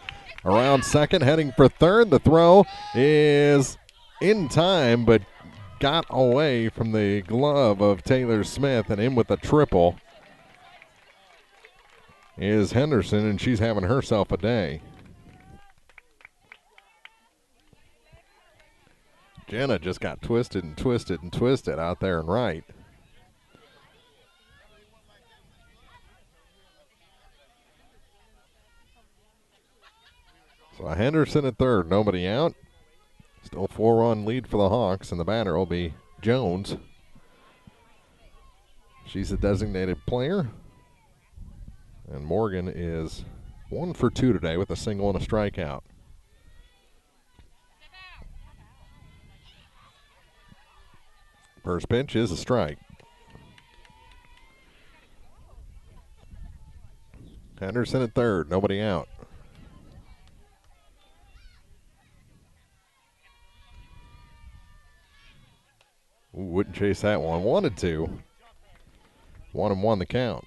Around second, heading for third. The throw is in time, but got away from the glove of Taylor Smith, and in with a triple is Henderson, and she's having herself a day. Jenna just got twisted and twisted and twisted out there and right. So Henderson at third, nobody out. Still 4-run lead for the Hawks, and the batter will be Jones. She's a designated player. And Morgan is 1 for 2 today with a single and a strikeout. First pitch is a strike. Henderson at third, nobody out. Ooh, wouldn't chase that one. Wanted to. 1-1 the count.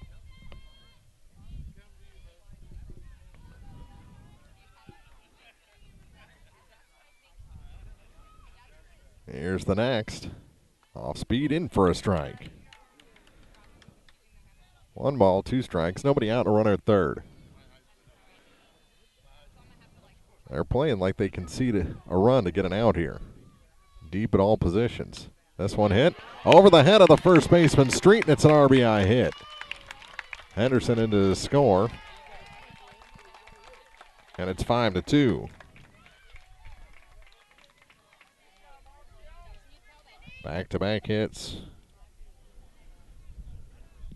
Here's the next. Off speed, in for a strike. 1 ball, 2 strikes. Nobody out, a runner at third. They're playing like they conceded a run to get an out here. Deep at all positions. This one hit over the head of the first baseman, Street, and it's an RBI hit. Henderson into the score. And it's 5-2. Back-to-back hits.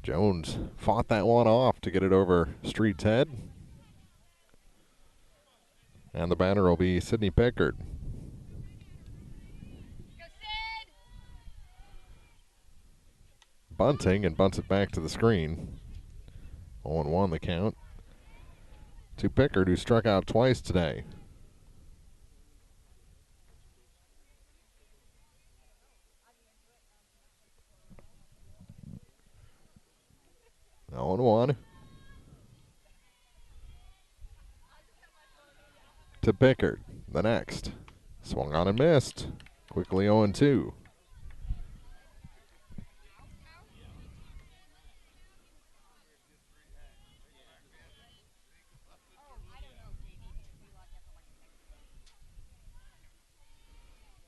Jones fought that one off to get it over Street's head. And the batter will be Sidney Pickard. Bunting and bunts it back to the screen. 0-1 the count to Pickard, who struck out twice today. Now 0-1 to Pickard. The next. Swung on and missed. Quickly 0-2.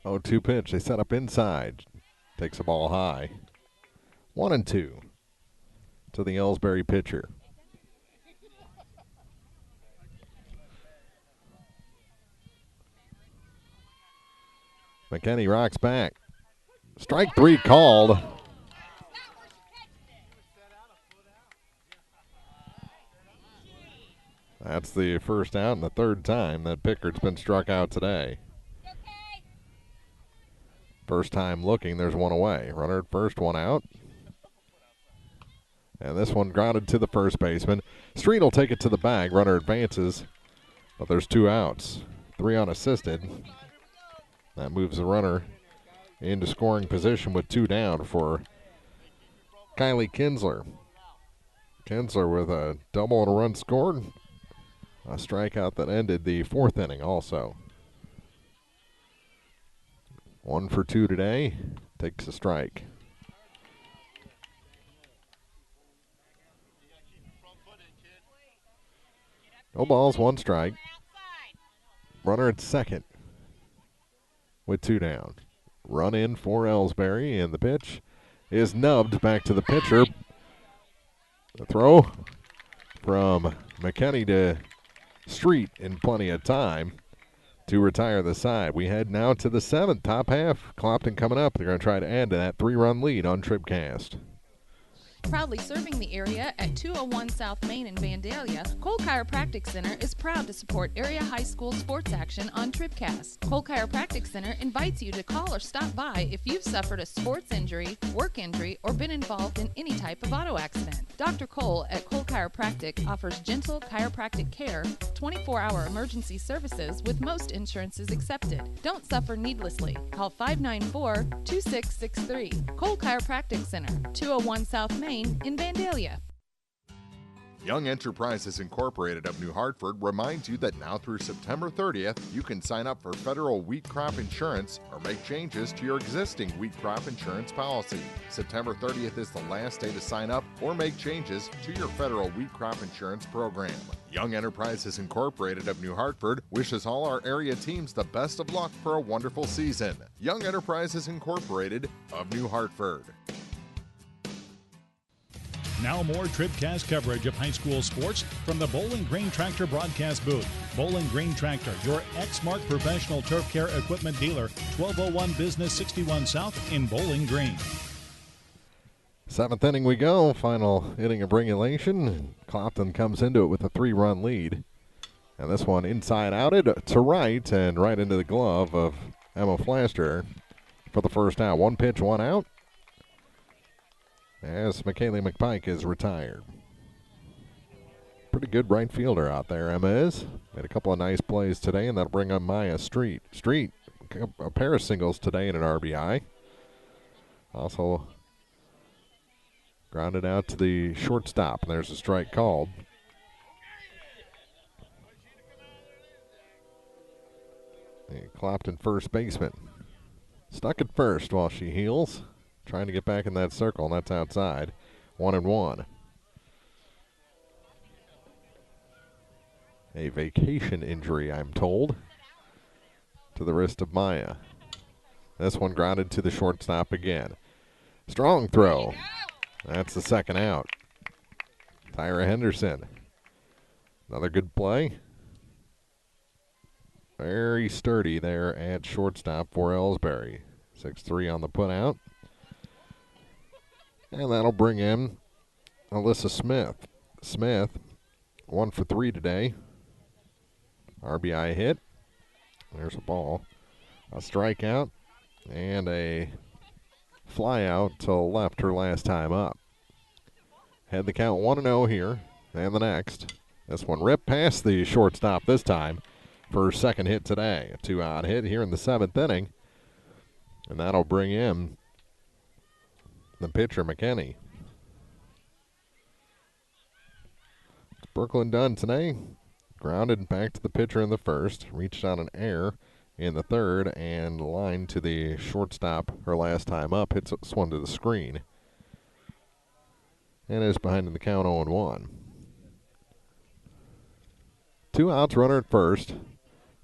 Oh, 2 pitch. They set up inside. Takes the ball high. 1-2 to the Elsberry pitcher. McKinney rocks back. Strike 3 called. That's the first out and the third time that Pickard's been struck out today. First time looking, there's one away. Runner at first, one out. And this one grounded to the first baseman. Street will take it to the bag. Runner advances, but there's 2 outs. 3 unassisted. That moves the runner into scoring position with 2 down for Kylie Kinsler. Kinsler with a double and a run scored. A strikeout that ended the 4th inning also. 1 for 2 today. Takes a strike. No balls, 1 strike. Runner at second with 2 down. Run in for Elsberry, and the pitch is nubbed back to the pitcher. The throw from McKinney to Street in plenty of time to retire the side. We head now to the 7th, top half. Clopton coming up. They're going to try to add to that 3-run lead on TribCast. Proudly serving the area at 201 South Main in Vandalia, Cole Chiropractic Center is proud to support area high school sports action on TribCast. Cole Chiropractic Center invites you to call or stop by if you've suffered a sports injury, work injury, or been involved in any type of auto accident. Dr. Cole at Cole Chiropractic offers gentle chiropractic care, 24-hour emergency services with most insurances accepted. Don't suffer needlessly. Call 594-2663. Cole Chiropractic Center, 201 South Main in Vandalia. Young Enterprises Incorporated of New Hartford reminds you that now through September 30th, you can sign up for federal wheat crop insurance or make changes to your existing wheat crop insurance policy. September 30th is the last day to sign up or make changes to your federal wheat crop insurance program. Young Enterprises Incorporated of New Hartford wishes all our area teams the best of luck for a wonderful season. Young Enterprises Incorporated of New Hartford. Now more TribCast coverage of high school sports from the Bowling Green Tractor broadcast booth. Bowling Green Tractor, your Exmark professional turf care equipment dealer, 1201 Business 61 South in Bowling Green. 7th inning we go. Final inning of regulation. Clopton comes into it with a 3-run lead. And this one inside outed to right and right into the glove of Emma Flaster for the first out. 1 pitch, 1 out, as McKaylee McPike is retired. Pretty good right fielder out there, Emma is. Made a couple of nice plays today, and that'll bring up Maya Street. Street, a pair of singles today and an RBI. Also grounded out to the shortstop, and there's a strike called. The Clopton first baseman stuck at first while she heals. Trying to get back in that circle, and that's outside. 1-1. A vacation injury, I'm told, to the wrist of Maya. This one grounded to the shortstop again. Strong throw. That's the second out. Tyra Henderson. Another good play. Very sturdy there at shortstop for Elsberry. 6-3 on the put out. And that'll bring in Alyssa Smith. Smith, 1 for 3 today. RBI hit. There's a ball. A strikeout and a fly out to left her last time up. Had the count 1-0 here. And the next. This one ripped past the shortstop this time for her second hit today. A 2-out hit here in the 7th inning. And that'll bring in the pitcher, McKinney. Brooklyn done today. Grounded back to the pitcher in the first. Reached on an error in the third and lined to the shortstop her last time up. Hits this one to the screen. And is behind in the count 0-1. 2 outs, runner at first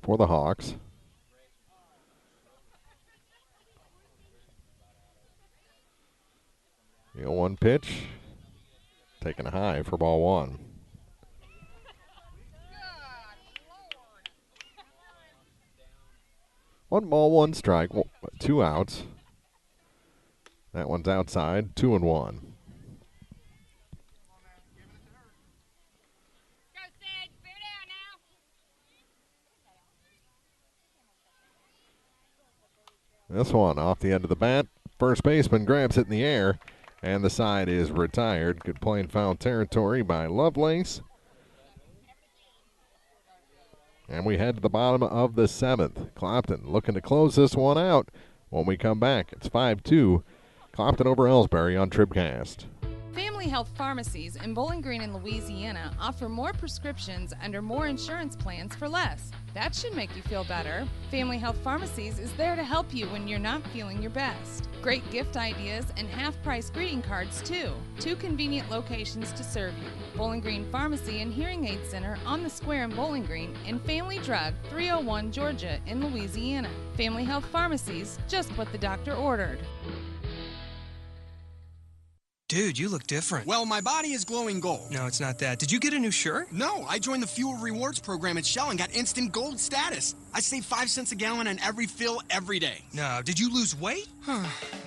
for the Hawks. The 0-1 pitch. Taken high for ball 1. One ball, 1 strike, 2 outs. That one's outside, 2-1. This one off the end of the bat. First baseman grabs it in the air, and the side is retired. Good play in foul territory by Lovelace. And we head to the bottom of the 7th. Clopton looking to close this one out. When we come back, it's 5-2. Clopton over Elsberry on TribCast. Family Health Pharmacies in Bowling Green and Louisiana offer more prescriptions under more insurance plans for less. That should make you feel better. Family Health Pharmacies is there to help you when you're not feeling your best. Great gift ideas and half-price greeting cards, too. 2 convenient locations to serve you. Bowling Green Pharmacy and Hearing Aid Center on the Square in Bowling Green, and Family Drug, 301 Georgia in Louisiana. Family Health Pharmacies, just what the doctor ordered. Dude, you look different. Well, my body is glowing gold. No, it's not that. Did you get a new shirt? No, I joined the Fuel Rewards program at Shell and got instant gold status. I save 5 cents a gallon on every fill every day. No, did you lose weight?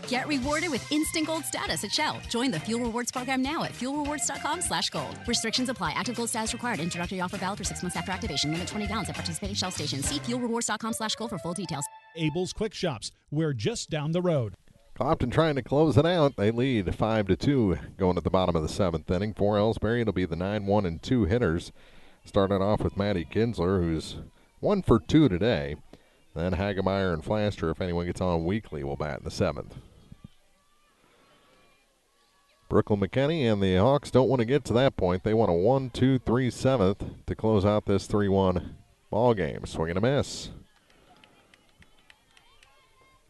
Get rewarded with instant gold status at Shell. Join the Fuel Rewards program now at fuelrewards.com/gold. Restrictions apply. Active gold status required. Introductory offer valid for 6 months after activation. Limit 20 gallons at participating Shell stations. See fuelrewards.com/gold for full details. Abel's Quick Shops. We're just down the road. Clopton trying to close it out. They lead 5-2 going to the bottom of the 7th inning. For Elsberry, it'll be the 9-1-2 hitters. Starting off with Maddie Kinsler, who's 1 for 2 today. Then Hagemeyer and Flaster, if anyone gets on weekly, will bat in the 7th. Brooklyn McKinney and the Hawks don't want to get to that point. They want a 1-2-3 7th to close out this 3-1 ball game. Swing and a miss.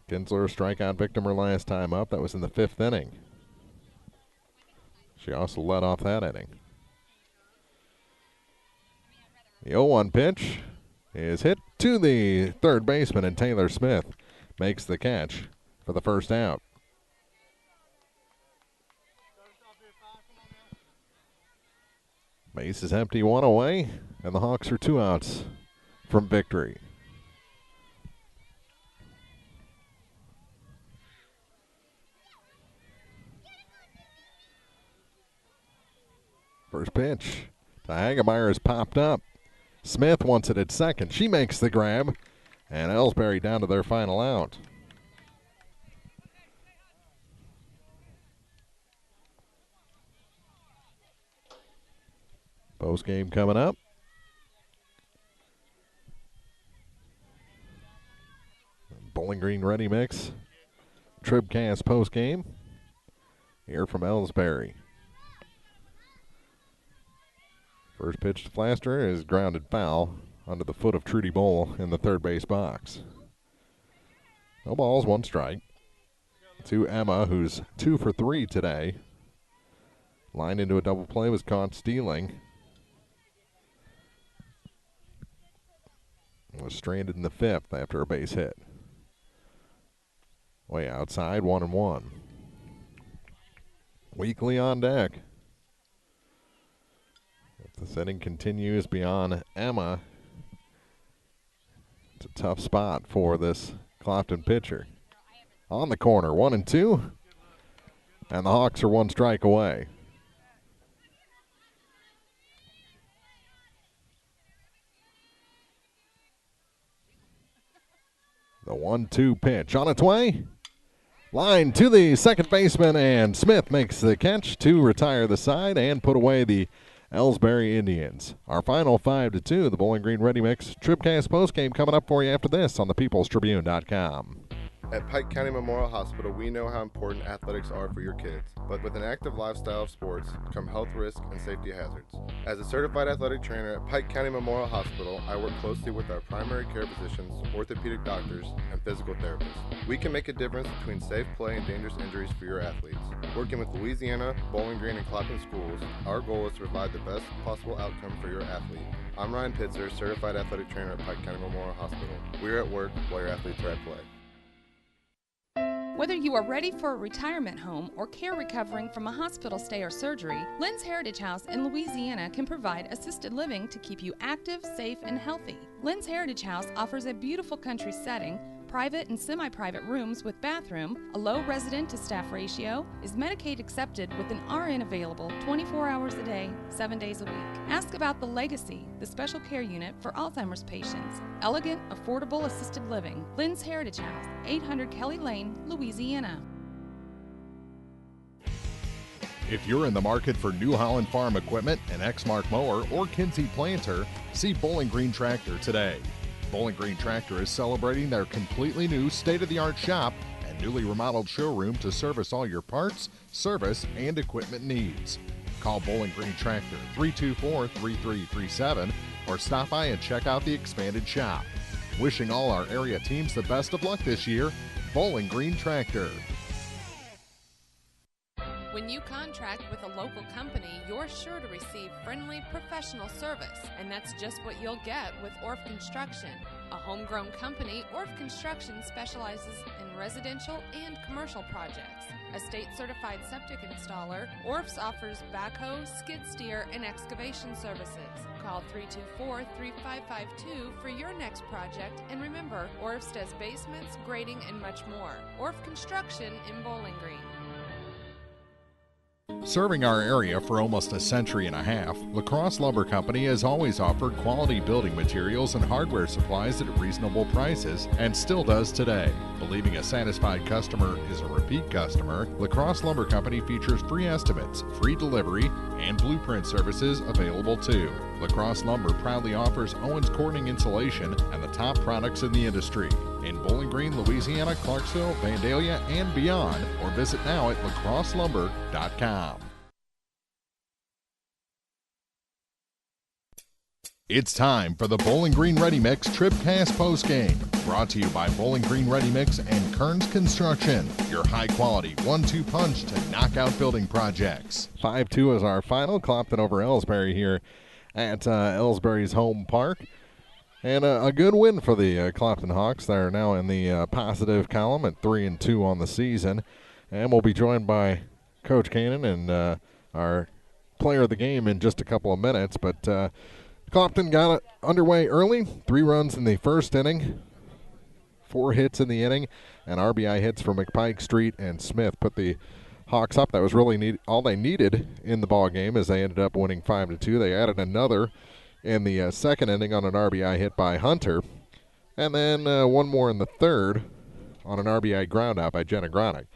Kinsler, strikeout victim her last time up. That was in the 5th inning. She also led off that inning. The 0-1 pitch is hit to the third baseman, and Taylor Smith makes the catch for the first out. Base is empty, 1 away, and the Hawks are 2 outs from victory. First pitch to Hagemeyer is popped up. Smith wants it at second. She makes the grab, and Elsberry down to their final out. Post game coming up. Bowling Green Ready Mix. TribCast post game. Here from Elsberry. First pitch to Flaster is grounded foul under the foot of Trudy Bowl in the third base box. No balls, 1 strike. To Emma, who's 2 for 3 today. Lined into a double play, was caught stealing. Was stranded in the 5th after a base hit. Way outside, 1-1. Weekly on deck. If this inning continues beyond Emma, it's a tough spot for this Clopton pitcher. On the corner, 1-2. And the Hawks are one strike away. The 1-2 pitch on its way. Line to the second baseman, and Smith makes the catch to retire the side and put away the Elsberry Indians. Our final 5-2, the Bowling Green Ready Mix TribCast postgame coming up for you after this on thepeoplestribune.com. At Pike County Memorial Hospital, we know how important athletics are for your kids. But with an active lifestyle of sports come health risks and safety hazards. As a certified athletic trainer at Pike County Memorial Hospital, I work closely with our primary care physicians, orthopedic doctors, and physical therapists. We can make a difference between safe play and dangerous injuries for your athletes. Working with Louisiana, Bowling Green, and Clopton schools, our goal is to provide the best possible outcome for your athlete. I'm Ryan Pitzer, certified athletic trainer at Pike County Memorial Hospital. We're at work while your athletes are at play. Whether you are ready for a retirement home or care recovering from a hospital stay or surgery, Lynn's Heritage House in Louisiana can provide assisted living to keep you active, safe, and healthy. Lynn's Heritage House offers a beautiful country setting, private and semi-private rooms with bathroom, a low resident-to-staff ratio, is Medicaid accepted with an RN available 24 hours a day, 7 days a week. Ask about the Legacy, the special care unit for Alzheimer's patients. Elegant, affordable assisted living. Lynn's Heritage House, 800 Kelly Lane, Louisiana. If you're in the market for New Holland Farm equipment, an Exmark mower, or Kinsey planter, see Bowling Green Tractor today. Bowling Green Tractor is celebrating their completely new state-of-the-art shop and newly remodeled showroom to service all your parts, service, and equipment needs. Call Bowling Green Tractor 324-3337 or stop by and check out the expanded shop. Wishing all our area teams the best of luck this year, Bowling Green Tractor. When you contract with a local company, you're sure to receive friendly, professional service, and that's just what you'll get with Orff Construction. A homegrown company, Orff Construction specializes in residential and commercial projects. A state-certified septic installer, Orff's offers backhoe, skid steer, and excavation services. Call 324-3552 for your next project, and remember, Orff's does basements, grading, and much more. Orff Construction in Bowling Green. Serving our area for almost a century and a half, La Crosse Lumber Company has always offered quality building materials and hardware supplies at reasonable prices and still does today. Believing a satisfied customer is a repeat customer, La Crosse Lumber Company features free estimates, free delivery, and blueprint services available too. La Crosse Lumber proudly offers Owens Corning insulation and the top products in the industry. In Bowling Green, Louisiana, Clarksville, Vandalia, and beyond, or visit now at lacrosselumber.com. It's time for the Bowling Green Ready Mix TribCast postgame, brought to you by Bowling Green Ready Mix and Kearns Construction, your high-quality 1-2 punch to knock out building projects. 5-2 is our final. Clopton over Elsberry here at Elsberry's home park. And a good win for the Clopton Hawks. They're now in the positive column at 3-2 on the season. And we'll be joined by Coach Cannon and our player of the game in just a couple of minutes. But Clopton got it underway early. 3 runs in the first inning, 4 hits in the inning, and RBI hits for McPike, Street, and Smith put the Hawks up. That was really all they needed in the ball game as they ended up winning 5-2. They added another in the second inning on an RBI hit by Hunter, and then one more in the third on an RBI ground out by Jenna Gronick.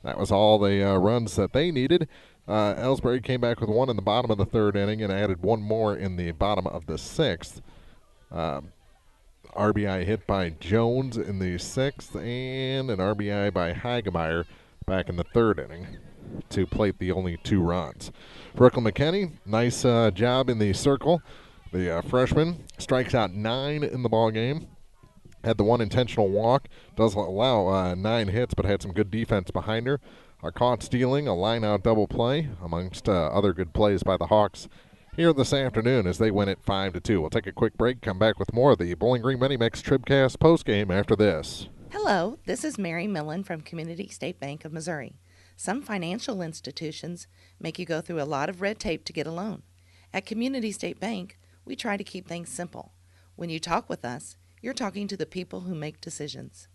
That was all the runs that they needed. Elsberry came back with 1 in the bottom of the third inning and added 1 more in the bottom of the sixth. RBI hit by Jones in the sixth and an RBI by Hagemeyer back in the third inning to plate the only 2 runs. Brooklyn McKinney, nice job in the circle. The freshman strikes out 9 in the ball game. Had the 1 intentional walk. Does allow 9 hits, but had some good defense behind her. Are caught stealing a line-out double play, amongst other good plays by the Hawks here this afternoon as they win it 5-2. We'll take a quick break, come back with more of the Bowling Green Ready Mix TribCast postgame after this. Hello, this is Mary Millen from Community State Bank of Missouri. Some financial institutions make you go through a lot of red tape to get a loan. At Community State Bank, we try to keep things simple. When you talk with us, you're talking to the people who make decisions.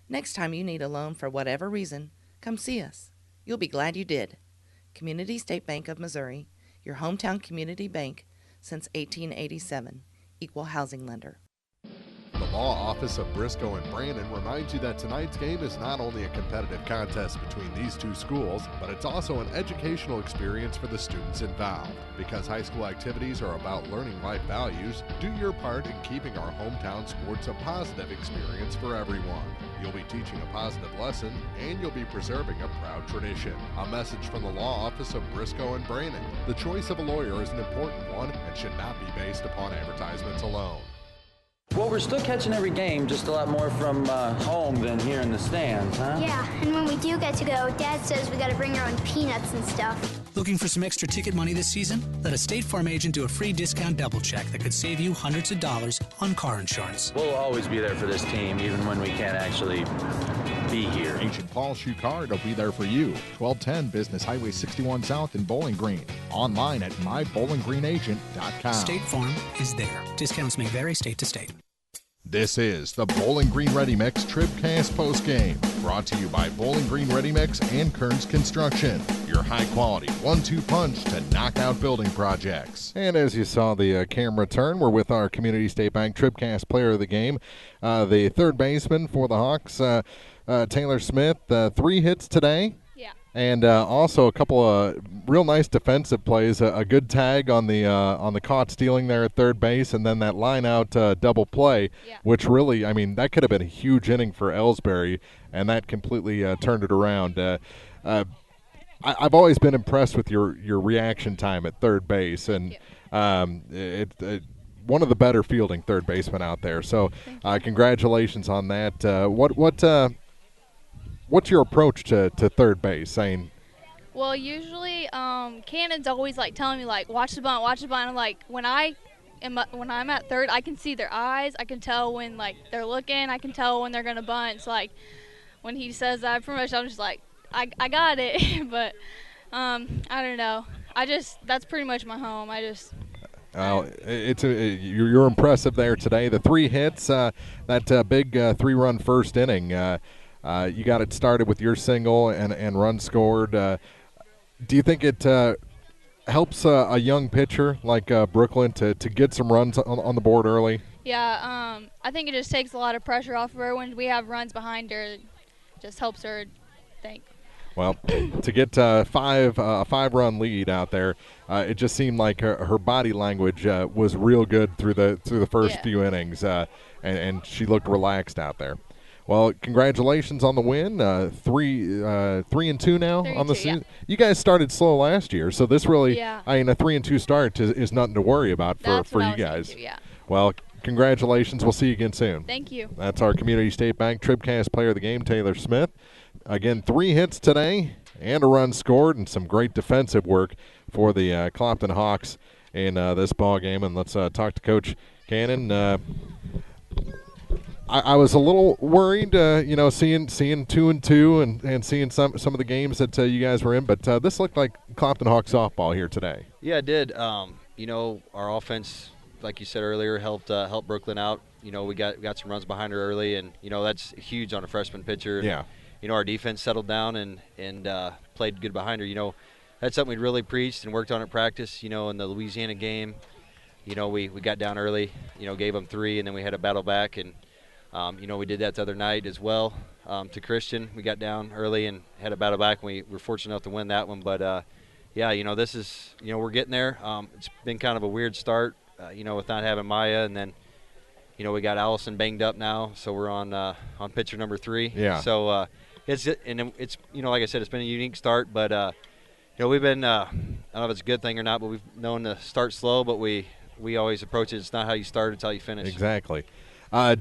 Next time you need a loan for whatever reason, come see us. You'll be glad you did. Community State Bank of Missouri, your hometown community bank since 1887. Equal housing lender. The Law Office of Briscoe and Brandon reminds you that tonight's game is not only a competitive contest between these two schools, but it's also an educational experience for the students involved. Because high school activities are about learning life values, do your part in keeping our hometown sports a positive experience for everyone. You'll be teaching a positive lesson, and you'll be preserving a proud tradition. A message from the Law Office of Briscoe and Brandon. The choice of a lawyer is an important one and should not be based upon advertisements alone. Well, we're still catching every game, just a lot more from home than here in the stands, huh? Yeah, and when we do get to go, Dad says we gotta bring our own peanuts and stuff. Looking for some extra ticket money this season? Let a State Farm agent do a free discount double check that could save you hundreds of dollars on car insurance. We'll always be there for this team, even when we can't actually be here. Agent Paul Shucard will be there for you. 1210 Business Highway 61 South in Bowling Green. Online at mybowlinggreenagent.com. State Farm is there. Discounts may vary state to state. This is the Bowling Green Ready Mix TribCast postgame, brought to you by Bowling Green Ready Mix and Kearns Construction, your high-quality 1-2 punch to knock out building projects. And as you saw the camera turn, we're with our Community State Bank TribCast player of the game, the third baseman for the Hawks, Taylor Smith. 3 hits today. And also a couple of real nice defensive plays. A good tag on the caught stealing there at third base, and then that line out double play, which really, I mean, that could have been a huge inning for Elsberry, and that completely turned it around. I've always been impressed with your reaction time at third base, and one of the better fielding third basemen out there. So congratulations on that. What's your approach to third base? Well, usually Cannon's always like telling me like watch the bunt. I'm like when I'm at third, I can see their eyes. I can tell when like they're looking. I can tell when they're gonna bunt. So like when he says that, pretty much I'm just like I got it. But I don't know. That's pretty much my home. You're impressive there today. The 3 hits, that big 3-run first inning. You got it started with your single and run scored. Do you think it helps a young pitcher like Brooklyn to get some runs on the board early? Yeah, I think it just takes a lot of pressure off of her when we have runs behind her. It just helps her think. Well, to get a 5-run lead out there, it just seemed like her body language was real good through the first few innings, and she looked relaxed out there. Well, congratulations on the win. 3-2 now on the season. Yeah. You guys started slow last year, so this really, a 3-2 start is nothing to worry about for you guys. Thinking, yeah. Well, congratulations. We'll see you again soon. Thank you. That's our Community State Bank TribCast player of the game, Taylor Smith. Again, 3 hits today and a run scored, and some great defensive work for the Clopton Hawks in this ball game. And let's talk to Coach Cannon. I was a little worried, seeing 2-2 and seeing some of the games that you guys were in, but this looked like Clopton Hawks softball here today. Yeah, it did. Our offense, like you said earlier, helped Brooklyn out. We got some runs behind her early, and that's huge on a freshman pitcher. Yeah. Our defense settled down and played good behind her. That's something we really preached and worked on at practice. In the Louisiana game, we got down early. Gave them 3, and then we had a battle back and. We did that the other night as well to Christian. We got down early and had a battle back, and we were fortunate enough to win that one. But, this is, we're getting there. It's been kind of a weird start, with not having Maya. And then, we got Allison banged up now, so we're on pitcher number 3. Yeah. So it's like I said, it's been a unique start. But, we've been I don't know if it's a good thing or not, but we've known to start slow. But we always approach it. It's not how you start, it's how you finish. Exactly.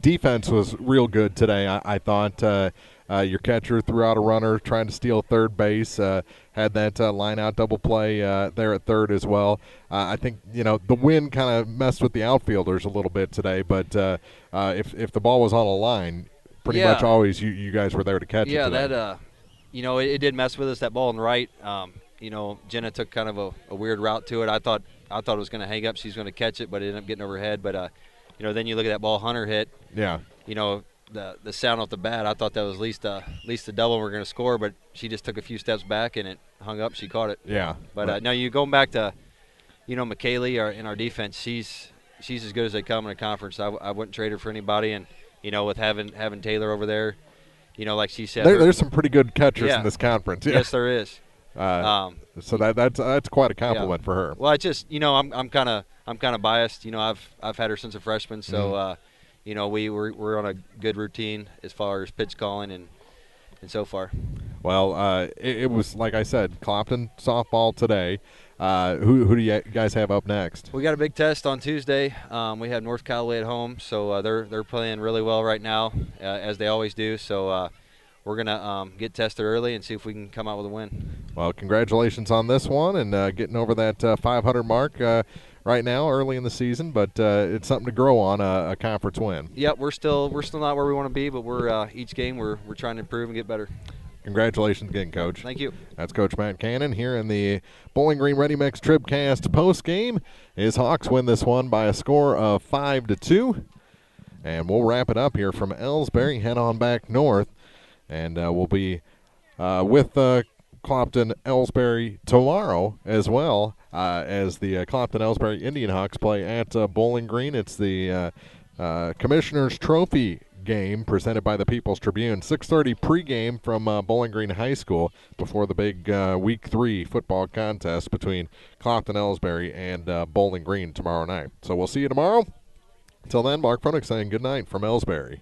Defense was real good today. I thought your catcher threw out a runner trying to steal third base, had that line-out double play there at third as well. I think, the wind kind of messed with the outfielders a little bit today, but if the ball was on a line, pretty much always you guys were there to catch it today. Yeah, that it did mess with us, that ball on the right. Jenna took kind of a weird route to it. I thought it was going to hang up. She's going to catch it, but it ended up getting over her head. But then you look at that ball Hunter hit. Yeah. The sound off the bat, I thought that was at least a double and we're going to score, but she just took a few steps back and it hung up. She caught it. Yeah. But no, you going back to, McKaylee in our defense, she's as good as they come in a conference. I wouldn't trade her for anybody, and with having Taylor over there, like she said, there's some pretty good catchers in this conference. Yeah. Yes, there is. So that's quite a compliment for her. Well, I just I'm kind of biased. I've had her since a freshman, so we're on a good routine as far as pitch calling and so far. Well, it was like I said, Clopton softball today. Who do you guys have up next? We got a big test on Tuesday. We have North Callaway at home, so they're playing really well right now, as they always do. So we're gonna get tested early and see if we can come out with a win. Well, congratulations on this one and getting over that 500 mark right now, early in the season. But it's something to grow on, a conference win. Yep, we're still not where we want to be, but we're each game we're trying to improve and get better. Congratulations again, Coach. Thank you. That's Coach Matt Cannon here in the Bowling Green Ready Mix TribCast post game. His Hawks win this one by a score of 5-2. And we'll wrap it up here from Elsberry, head on back north. And we'll be with Clopton Elsberry tomorrow as well as the Clopton Elsberry Indian Hawks play at Bowling Green. It's the Commissioner's Trophy game presented by the People's Tribune. 6:30 pregame from Bowling Green High School before the big Week 3 football contest between Clopton Elsberry and Bowling Green tomorrow night. So we'll see you tomorrow. Until then, Mark Froenick saying good night from Elsberry.